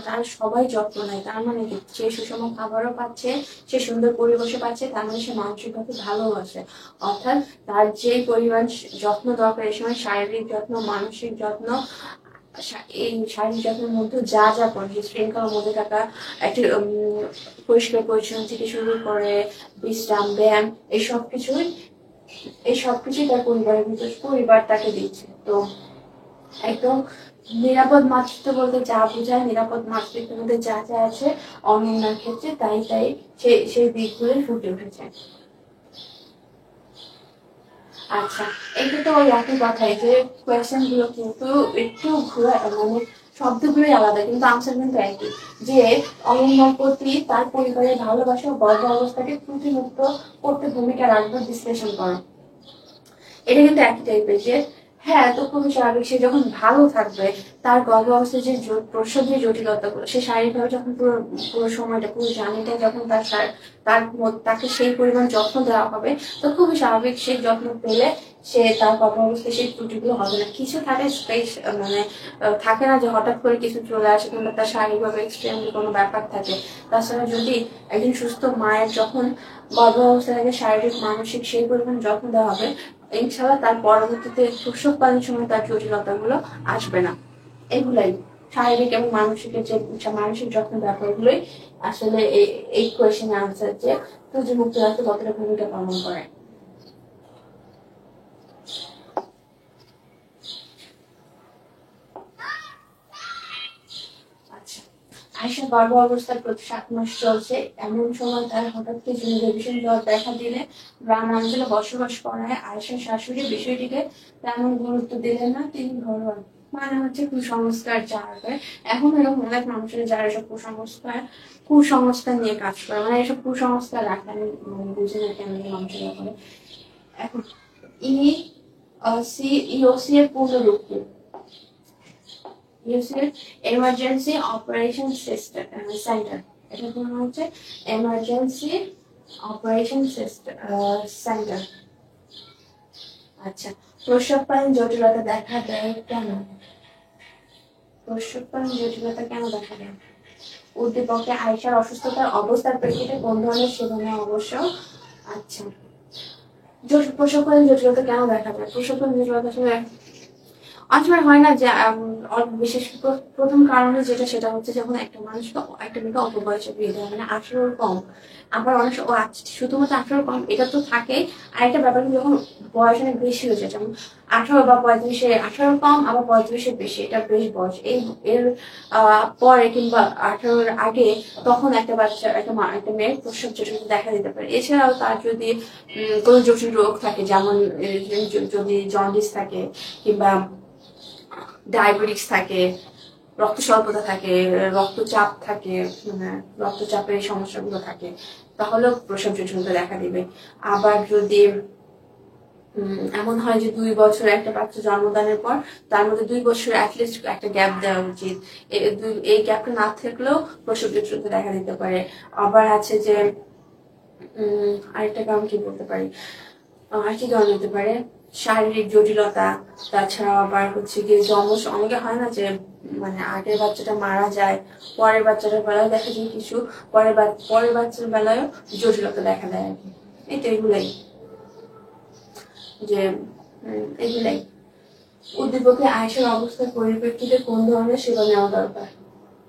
তার সবাই যত্ন নেয়, তার মানে কি সে সুষম খাবারও পাচ্ছে, সে সুন্দর পরিবেশে পাচ্ছে, তার মানে সে মানসিকভাবে ভালোবাসে। অর্থাৎ তার যে পরিমাণ যত্ন দরকার এই সময়, শারীরিক যত্ন, মানসিক যত্ন, এই শারীরিক যত্নের মধ্যে যা যা করে, শৃঙ্খলার মধ্যে থাকা, একটি পরিষ্কার পরিচ্ছন্ন থেকে শুরু করে বিশ্রাম, ব্যায়াম, এই সব কিছুই তার পরিবার তাকে দিচ্ছে। তো একদম নিরাপদ মাতৃত্ব বলতে যা বোঝায়, নিরাপদ মাতৃত্বের মধ্যে যা যা আছে অনন্যার ক্ষেত্রে তাই সেই দিকগুলো ফুটে উঠেছে। আচ্ছা, এটা তো ওই একই কথাই যে কোয়েশ্চেন গুলো কিন্তু একটু ঘুরে, মানে শব্দগুলোই আলাদা কিন্তু আনসার কিন্তু একই, যে অনন্যার প্রতি তার পরিবারের ভালোবাসা ও গর্ভ অবস্থাকে ত্রুটিমুক্ত করতে ভূমিকা রাখবে বিশ্লেষণ করো। এটা কিন্তু একই টাইপের যে হ্যাঁ, তো খুবই স্বাভাবিক, সে যখন ভালো থাকবে, তার গর্ভাবস্থায় যে প্রসব যে জটিলতাগুলো, সে শারীরিকভাবে যখন পুরো পুরো সময়টা, পুরো জার্নিটা যখন তাকে সেই পরিমাণ যত্ন দেওয়া হবে, তো খুবই স্বাভাবিক সেই যত্ন পেলে সে তার গর্ভাবস্থায় সেই ত্রুটিগুলো হবে না। কিছু থাকে মানে থাকে না যে হঠাৎ করে কিছু চলে আসে, কিংবা তার শারীরিকভাবে এক্সট্রিমলি কোনো ব্যাপার থাকে। তাছাড়া যদি একজন সুস্থ মায়ের যখন গর্ভাবস্থা থেকে শারীরিক মানসিক সেই পরিমাণ যত্ন দেওয়া হবে, ইনশাল্লাহ তার পরবর্তীতে প্রসবকালীন সময় তার জটিলতাগুলো আসবে না। এগুলাই শারীরিক এবং মানসিক যত্নের ব্যাপারগুলোই আসলে এই কোয়েশ্চেনের আনসার, যে ত্রুটিমুক্ত রাখতে কতটা ভূমিকা পালন করে। আচ্ছা, আয়শা গর্ভ অবস্থার প্রতি 7 মাস চলছে, এমন সময় তার হঠাৎ কিছু ভীষণ জ্বর দেখা দিলে গ্রামাঞ্চলে বসবাস করায় আয়শার শাশুড়ি বিষয়টিকে তেমন গুরুত্ব দিলেন না, তিনি ঘরোয়া মানে হচ্ছে কুসংস্কার জানাবে। এখন এরকম অনেক মানুষের যারা এসব কুসংস্কার নিয়ে কাজ করে, মানে এসব কুসংস্কার রাখে, আমি বুঝি না কেন মানুষের ব্যাপারে। এখন ইওসি এর পূর্ণ রূপ কি? এমার্জেন্সি অপারেশন সেন্টার, এটা পুরো হচ্ছে এমার্জেন্সি অপারেশন সেন্টার। আচ্ছা, প্রসবকালীন জটিলতা দেখা দেয় কেন? প্রসবকালীন জটিলতা কেন দেখা দেয়? উদ্দীপকে আয়শার অসুস্থতার অবস্থার প্রেক্ষিতে কোন ধরনের সেবা নেওয়া অবশ্য? আচ্ছা, প্রসবকালীন জটিলতা কেন দেখা যায়? প্রসবকালীন জটিলতা আসলে অনেক সময় হয় না যে বিশেষ প্রথম কারণে যেটা সেটা হচ্ছে যখন একটা মানুষ একটা মেয়েকে অল্প বয়সে বিয়ে দেয়, মানে 18 কম। আবার অনেক সময় শুধুমাত্র 18 কম এটা তো থাকেই। আর একটা ব্যাপার যখন বয়স অনেক বেশি হয়ে যায়, যেমন 18 বা 35, 18 কম আবার 35 বেশি, এটা বেশ বয়স। এর পরে কিংবা 18-র আগে তখন একটা বাচ্চা একটা মেয়ের প্রসব জটিলতা দেখা দিতে পারে। এছাড়াও তার যদি কোনো জটিল রোগ থাকে, যেমন যদি জন্ডিস থাকে কিংবা ডায়াবেটিস থাকে, রক্ত স্বল্পতা থাকে, রক্তচাপ থাকে, মানে রক্তচাপের এই সমস্যাগুলো থাকে, তাহলেও প্রসব জটিলতা দেখা দিবে। আবার যদি এমন হয় যে 2 বছর একটা বাচ্চা জন্মদানের পর তার মধ্যে 2 বছর অ্যাটলিস্ট একটা গ্যাপ দেওয়া উচিত, এই গ্যাপটা না থাকলেও প্রসব জটিলতা দেখা দিতে পারে। আবার আছে যে আরেকটা কারণ কি বলতে পারি, আর কি কারণ হতে পারে, শারীরিক জটিলতা। তাছাড়া আবার হচ্ছে গিয়ে অনেকে হয় না যে মানে আগের বাচ্চাটা মারা যায়, পরের বাচ্চাটার বেলায় দেখা যায় কিছু, পরের বাচ্চার বেলায়ও জটিলতা দেখা দেয় আর কি। এই তো এগুলাই যে এগুলাই উদ্দীপকে আয়েশার অবস্থার পরিপ্রেক্ষিতে কোন ধরনের সেবা নেওয়া দরকার।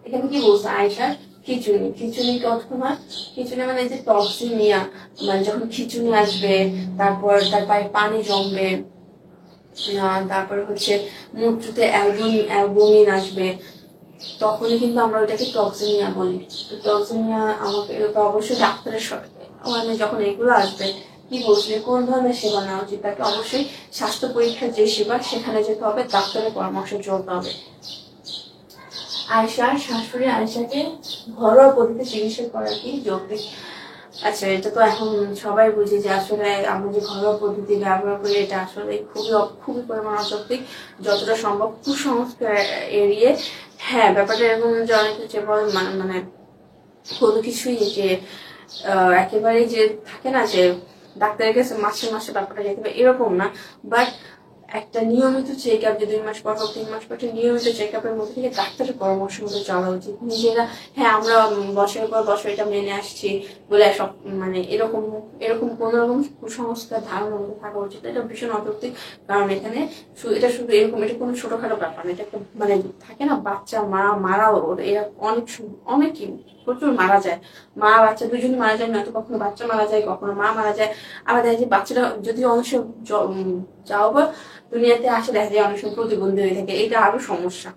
এখানে কি বলছে আয়েশার খিচুনি অথবা খিচুনি মানে যে টক্সিমিয়া, মানে যখন খিচুনি আসবে, তারপর তার পায়ে পানি জমবে, তারপর হচ্ছে মূত্রতে অ্যালবুমিন আসবে, তখনই কিন্তু আমরা ওটাকে টক্সিমিয়া বলি। টক্সিমিয়া আমাকে অবশ্যই ডাক্তারের মানে যখন এগুলো আসবে কি বলছে কোন ধরনের সেবা নেওয়া উচিত, তাকে অবশ্যই স্বাস্থ্য পরীক্ষার যে সেবা সেখানে যেতে হবে, ডাক্তারের পরামর্শ চলতে হবে। আয়েশার শাশুড়ি আয়েশাকে ঘরোয়া পদ্ধতিতে চিকিৎসা করা কি যৌক্তিক? আচ্ছা, এটা তো এখন সবাই বুঝি যে আসলে আমরা যে ঘরোয়া পদ্ধতি ব্যবহার করি এটা আসলে খুবই পরিমাণ অযৌক্তিক। যতটা সম্ভব কুসংস্কার এড়িয়ে, হ্যাঁ ব্যাপারটা এরকম যে অনেকে যে বলে মানে কোনো কিছুই যে একেবারে যে থাকে না যে ডাক্তারের কাছে মাসে মাসে ব্যাপারটা যেতে হবে এরকম না, বাট একটা নিয়মিত চেক আপ, যে 2 মাস পর 3 মাস পর নিয়মিত চেক আপের মধ্যে থেকে ডাক্তারের পরামর্শ মতো চলা উচিত। নিজেরা হ্যাঁ আমরা বছরের পর বছর এটা মেনে আসছি বলে সব মানে এরকম এরকম কোন রকম কুসংস্কার ধারণা মধ্যে থাকা উচিত, এটা ভীষণ অযৌক্তিক। কারণ এখানে এটা শুধু এরকম, এটা কোনো ছোটখাটো ব্যাপার না, এটা একটা মানে থাকে না বাচ্চা মারাও এরা অনেক প্রচুর মারা যায়, মা বাচ্চা দুজনই মারা যায়, নয়তো কখনো বাচ্চা মারা যায়, কখনো মা মারা যায়। আবার দেখা যায় বাচ্চাটা যদি অনেক যাও বা দুনিয়াতে আসে দেখা যায় অনেক সময় প্রতিবন্ধী হয়ে থাকে, এটা আরো সমস্যা।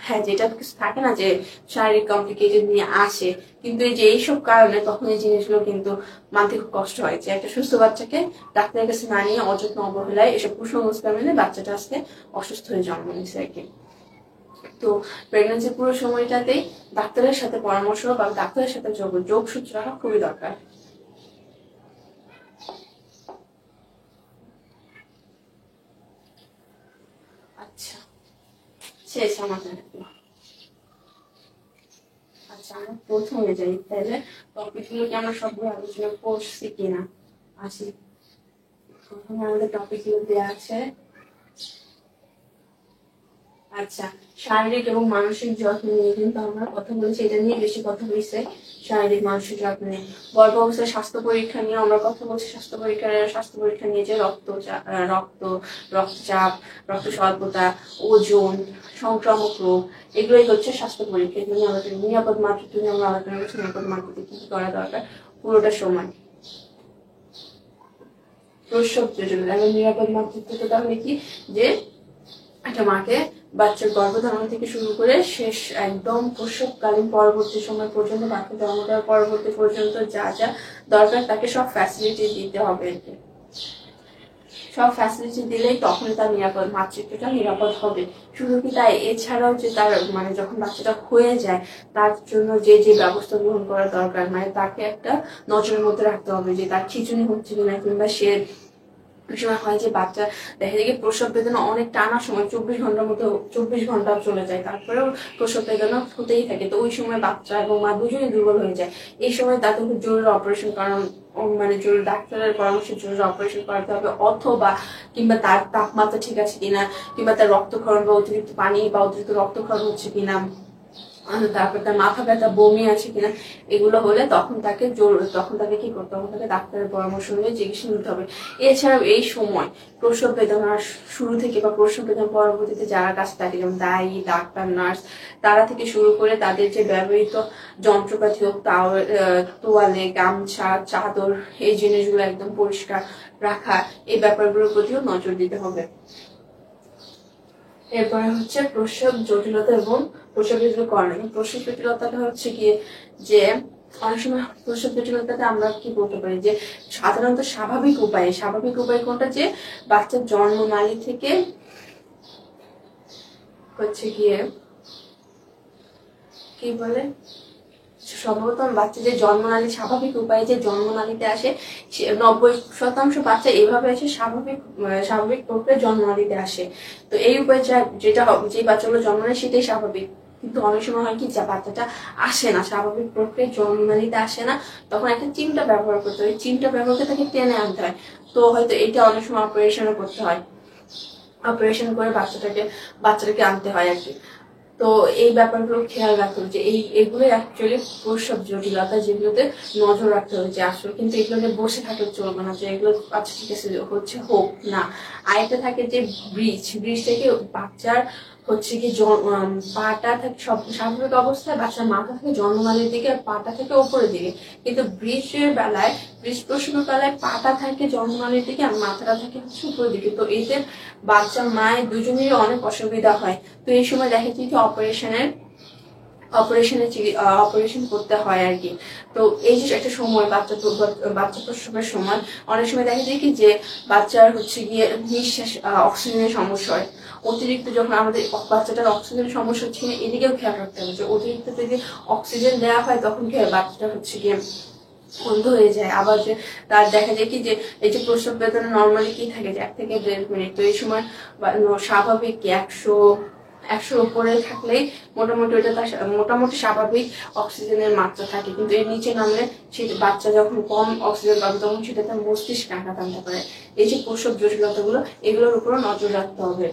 হ্যাঁ যেটা কিছু থাকে না যে শারীরিক কমপ্লিকেশন নিয়ে আসে, কিন্তু এই যে এইসব কারণে তখন এই জিনিসগুলো কিন্তু মানতে খুব কষ্ট হয় যে একটা সুস্থ বাচ্চাকে ডাক্তারের কাছে না নিয়ে অযত্ন অবহেলায় এসব কুসংস্কার মেনে বাচ্চাটা আজকে অসুস্থ হয়ে জন্ম নিচ্ছে আর কি। তো প্রেগনেন্সির পুরো সময়টাতেই ডাক্তারের সাথে পরামর্শ বা ডাক্তারের সাথে যোগসূত্র রাখা খুবই দরকার। আচ্ছা শেষ আমাদের। আচ্ছা আমরা প্রথমে যাই তাহলে, টপিকগুলোকে আমরা সবগুলো আলোচনা করছি কিনা আসি। প্রথমে আমাদের টপিকগুলো দেওয়া আছে। আচ্ছা, শারীরিক এবং মানসিক যত্ন নিয়ে কিন্তু আমরা কথা বলেছি, এটা নিয়ে বেশি কথা হয়েছে, শারীরিক মানসিক যত্ন নিয়ে। গর্ভ অবস্থায় স্বাস্থ্য পরীক্ষা নিয়ে আমরা কথা বলছি, স্বাস্থ্য পরীক্ষা নিয়ে যে রক্তচাপ, রক্ত স্বল্পতা, ওজন, সংক্রামক রোগ, এগুলোই হচ্ছে স্বাস্থ্য পরীক্ষা। এগুলো নিয়ে আলোচনা, নিরাপদ মাতৃত্ব নিয়ে আমরা আলোচনা করছি, নিরাপদ মাতৃত্বে কি কি করা দরকার পুরোটা সময়। প্রসব জটিলতা এবং নিরাপদ মাতৃত্ব তাহলে কি, যে একটা মাকে বাচ্চার গর্ভধারণ থেকে শুরু করে শেষ একদম প্রসবকালীন পরবর্তী সময় পর্যন্ত, বাচ্চা জন্ম দেওয়ার পরবর্তী পর্যন্ত যা যা দরকার তাকে সব ফ্যাসিলিটি দিতে হবে। সব ফ্যাসিলিটি দিলেই তখন তার মাতৃত্বটা নিরাপদ হবে। শুধু কি তাই, এছাড়াও যে তার মানে যখন বাচ্চাটা হয়ে যায় তার জন্য যে যে ব্যবস্থা গ্রহণ করা দরকার, মানে তাকে একটা নজরের মধ্যে রাখতে হবে যে তার খিঁচুনি হচ্ছে কিনা, কিংবা সে সময় হয় যে বাচ্চা দেখা যায় প্রসব বেদনা অনেক টানা সময় 24 ঘন্টা চলে যায়, তারপরেও প্রসব বেদনা হতেই থাকে। তো ওই সময় বাচ্চা এবং মা দুজনেই দুর্বল হয়ে যায়। এই সময় তাদের খুব জরুরি অপারেশন করানো, মানে জরুরি ডাক্তারের পরামর্শে জরুরি অপারেশন করাতে হবে, অথবা কিংবা তার তাপমাত্রা ঠিক আছে কিনা, কিংবা তার রক্তক্ষরণ বা অতিরিক্ত পানি বা অতিরিক্ত রক্তক্ষরণ হচ্ছে কিনা, তারপর তার মাথা ব্যথা, বমি আছে কিনা, এগুলো হলে তখন তাকে কি করতে হবে, তাকে ডাক্তারের পরামর্শ নিয়ে চিকিৎসা নিতে হবে। এছাড়াও এই সময় প্রসব বেদনার শুরু থেকে বা প্রসব বেদনা পরবর্তীতে যারা কাছে থাকে, যেমন দায়ী, ডাক্তার, নার্স, তারা থেকে শুরু করে তাদের যে ব্যবহৃত যন্ত্রপাতি হোক, তোয়ালে, গামছা, চাদর, এই জিনিসগুলো একদম পরিষ্কার রাখা, এই ব্যাপারগুলোর প্রতিও নজর দিতে হবে। এরপরে হচ্ছে প্রসব জটিলতা এবং প্রসব জটিলকরণ। প্রসব জটিলতাটা হচ্ছে গিয়ে যে অনেক সময় প্রসব জটিলতাটা আমরা কি বলতে পারি যে সাধারণত স্বাভাবিক উপায় কোনটা, যে বাচ্চার জন্মনালী থেকে হচ্ছে গিয়ে কি বলে, সম্ভবত বাচ্চা যে জন্মনালী, স্বাভাবিক উপায়ে যে জন্মনালীতে আসে, 90% বাচ্চা এইভাবে আসে, স্বাভাবিক প্রক্রিয়ায় জন্মনালীতে আসে। তো এই উপায় যেটা যে বাচ্চাগুলো জন্ম নেয় সেটাই স্বাভাবিক। কিন্তু অনেক সময় হয় কি, যা বাচ্চাটা আসে না, স্বাভাবিক প্রক্রিয়ায় জন্মনালীতে আসে না, তখন একটা চিমটা ব্যবহার করতে হয়, চিমটা ব্যবহার করে তাকে টেনে আনতে হয়। তো হয়তো এটা অনেক সময় অপারেশনও করতে হয়, অপারেশন করে বাচ্চাটাকে আনতে হয় আর কি। তো এই ব্যাপারগুলো খেয়াল রাখতে হবে যে এগুলোই অ্যাকচুয়ালি প্রসব জটিলতা, যেগুলোতে নজর রাখতে হবে যে আসলে। কিন্তু এগুলোকে বসে থাকলে চলবে না যে এগুলো আচ্ছা ঠিক আছে হচ্ছে হোক না। আরেকটা থাকে যে ব্রিজ থেকে বাচ্চার হচ্ছে কি পাটা থাকে সব স্বাভাবিক অবস্থায়, বাচ্চার মাথা থেকে জন্মনালীর দিকে আর পাটা থেকে ওপরের দিকে। কিন্তু ব্রিজ প্রসবের বেলায় পাটা থাকে জন্মনালীর দিকে আর মাথাটা থাকে হচ্ছে উপরের দিকে। তো এতে বাচ্চা মায়ের দুজনেরই অনেক অসুবিধা হয়। তো এই সময় দেখা যায় কি অপারেশন করতে হয় আর কি। তো এই যে একটা সময় বাচ্চা প্রসবের সময় অনেক সময় দেখা যায় কি যে বাচ্চার হচ্ছে গিয়ে নিঃশ্বাস, অক্সিজেনের সমস্যা হয়। অতিরিক্ত যখন আমাদের বাচ্চাটার অক্সিজেনের সমস্যা হচ্ছে এদিকেও খেয়াল রাখতে হবে যে অতিরিক্ত যদি অক্সিজেন দেওয়া হয় তখন কি হয়, বাচ্চাটা হচ্ছে গিয়ে বন্ধ হয়ে যায়। আবার যে তার দেখা যায় কি যে এই যে প্রসব বেদনা নর্মালি কি থাকে যে 1 থেকে 1.5 মিনিট। তো এই সময় স্বাভাবিক 100 উপরে থাকলেই মোটামুটি স্বাভাবিক অক্সিজেনের মাত্রা থাকে। কিন্তু এর নিচে নামলে বাচ্চা যখন কম অক্সিজেন পাবে তখন সেটা তার মস্তিষ্কে আঘাত আনতে পারে। এই যে প্রসব জটিলতাগুলো, এগুলোর উপরও নজর রাখতে হবে।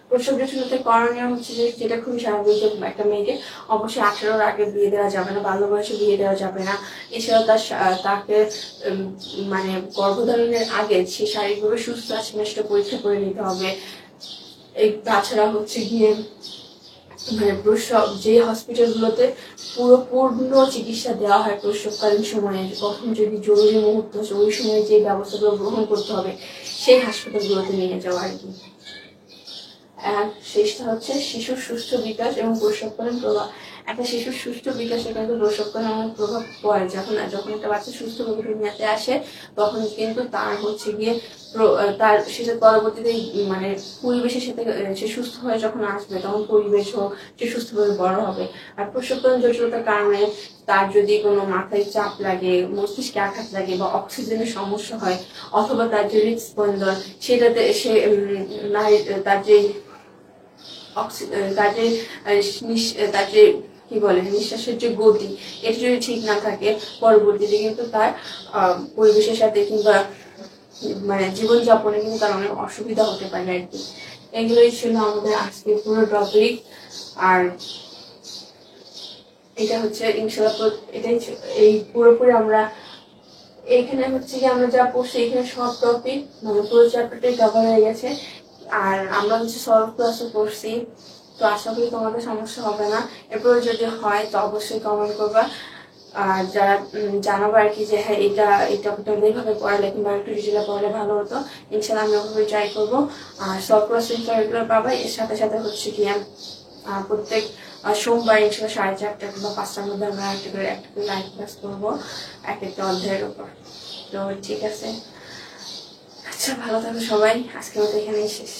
প্রসব জটিলতার করণীয় হচ্ছে যে যেটা খুবই স্বাভাবিক যে একটা মেয়েকে অবশ্যই 18-র আগে বিয়ে দেওয়া যাবে না, বাল্য বয়সে বিয়ে দেওয়া যাবে না। এছাড়াও তাকে মানে গর্ভধারণের আগে সে শারীরিকভাবে সুস্থ আছে না সেটা পরীক্ষা করে নিতে হবে। তাছাড়া হচ্ছে গিয়ে মানে প্রসব যে হসপিটালগুলোতে পূর্ণ চিকিৎসা দেওয়া হয় প্রসবকালীন সময়ে, কখন যদি জরুরি মুহূর্ত হচ্ছে ওই সময় যে ব্যবস্থাগুলো গ্রহণ করতে হবে সেই হাসপাতালগুলোতে নিয়ে যাওয়া আর কি। শেষটা হচ্ছে শিশুর সুস্থ বিকাশ এবং প্রসবকালীন প্রভাব। একটা শিশুর সুস্থ বিকাশে কিন্তু প্রসবকালীন অনেক প্রভাব পড়ে। যখন একটা বাচ্চা সুস্থভাবে দুনিয়াতে আসে তখন কিন্তু তার হচ্ছে গিয়ে তার সেটা পরবর্তীতে মানে পরিবেশের সাথে সে সুস্থ হয়ে যখন আসবে তখন পরিবেশ হোক সে সুস্থভাবে বড় হবে। আর প্রসবকালীন জটিলতার কারণে তার যদি কোনো মাথায় চাপ লাগে, মস্তিষ্কে আঘাত লাগে বা অক্সিজেনের সমস্যা হয়, অথবা তার যে হৃদস্পন্দন সেটাতে সে তার যে তার যে কি বলে নিঃশ্বাসের যে গতি, এটা যদি ঠিক না থাকে পরবর্তীতে কিন্তু তার পরিবেশের সাথে কিংবা মানে জীবনযাপনে কিন্তু তার অনেক অসুবিধা হতে পারে আর কি। এগুলোই ছিল আমাদের আজকের পুরো টপিক। আর এটা হচ্ছে ইনশাআল্লাহ এটাই এই পুরোপুরি আমরা এখানে হচ্ছে কি আমরা যা পড়ছি এখানে সব টপিক মানে পুরো চ্যাপ্টারটাই কভার হয়ে গেছে। আর আমরা হচ্ছে সলভ ক্লাসও পড়ছি। তো আশা করি তোমাদের সমস্যা হবে না। এরপরে যদি হয় তো অবশ্যই কমেন্ট করবা। আর যারা জানাবো আর কি যে হ্যাঁ এই টপিকটা এইভাবে পড়ালে কিংবা একটু ডিটেলে পড়ালে ভালো হতো, ইনশাল্লাহ আমি ওভাবে ট্রাই করবো। আর সলভ ক্লাস রেগুলার পাবা। এর সাথে সাথে হচ্ছে কি প্রত্যেক সোমবার ইনশাল্লাহ 4:30 কিংবা 5টার মধ্যে আমরা একটা করে লাইভ ক্লাস করবো এক একটা অধ্যায়ের উপর। তো ঠিক আছে, আচ্ছা ভালো থাকো সবাই, আজকের মতো এখানেই শেষ।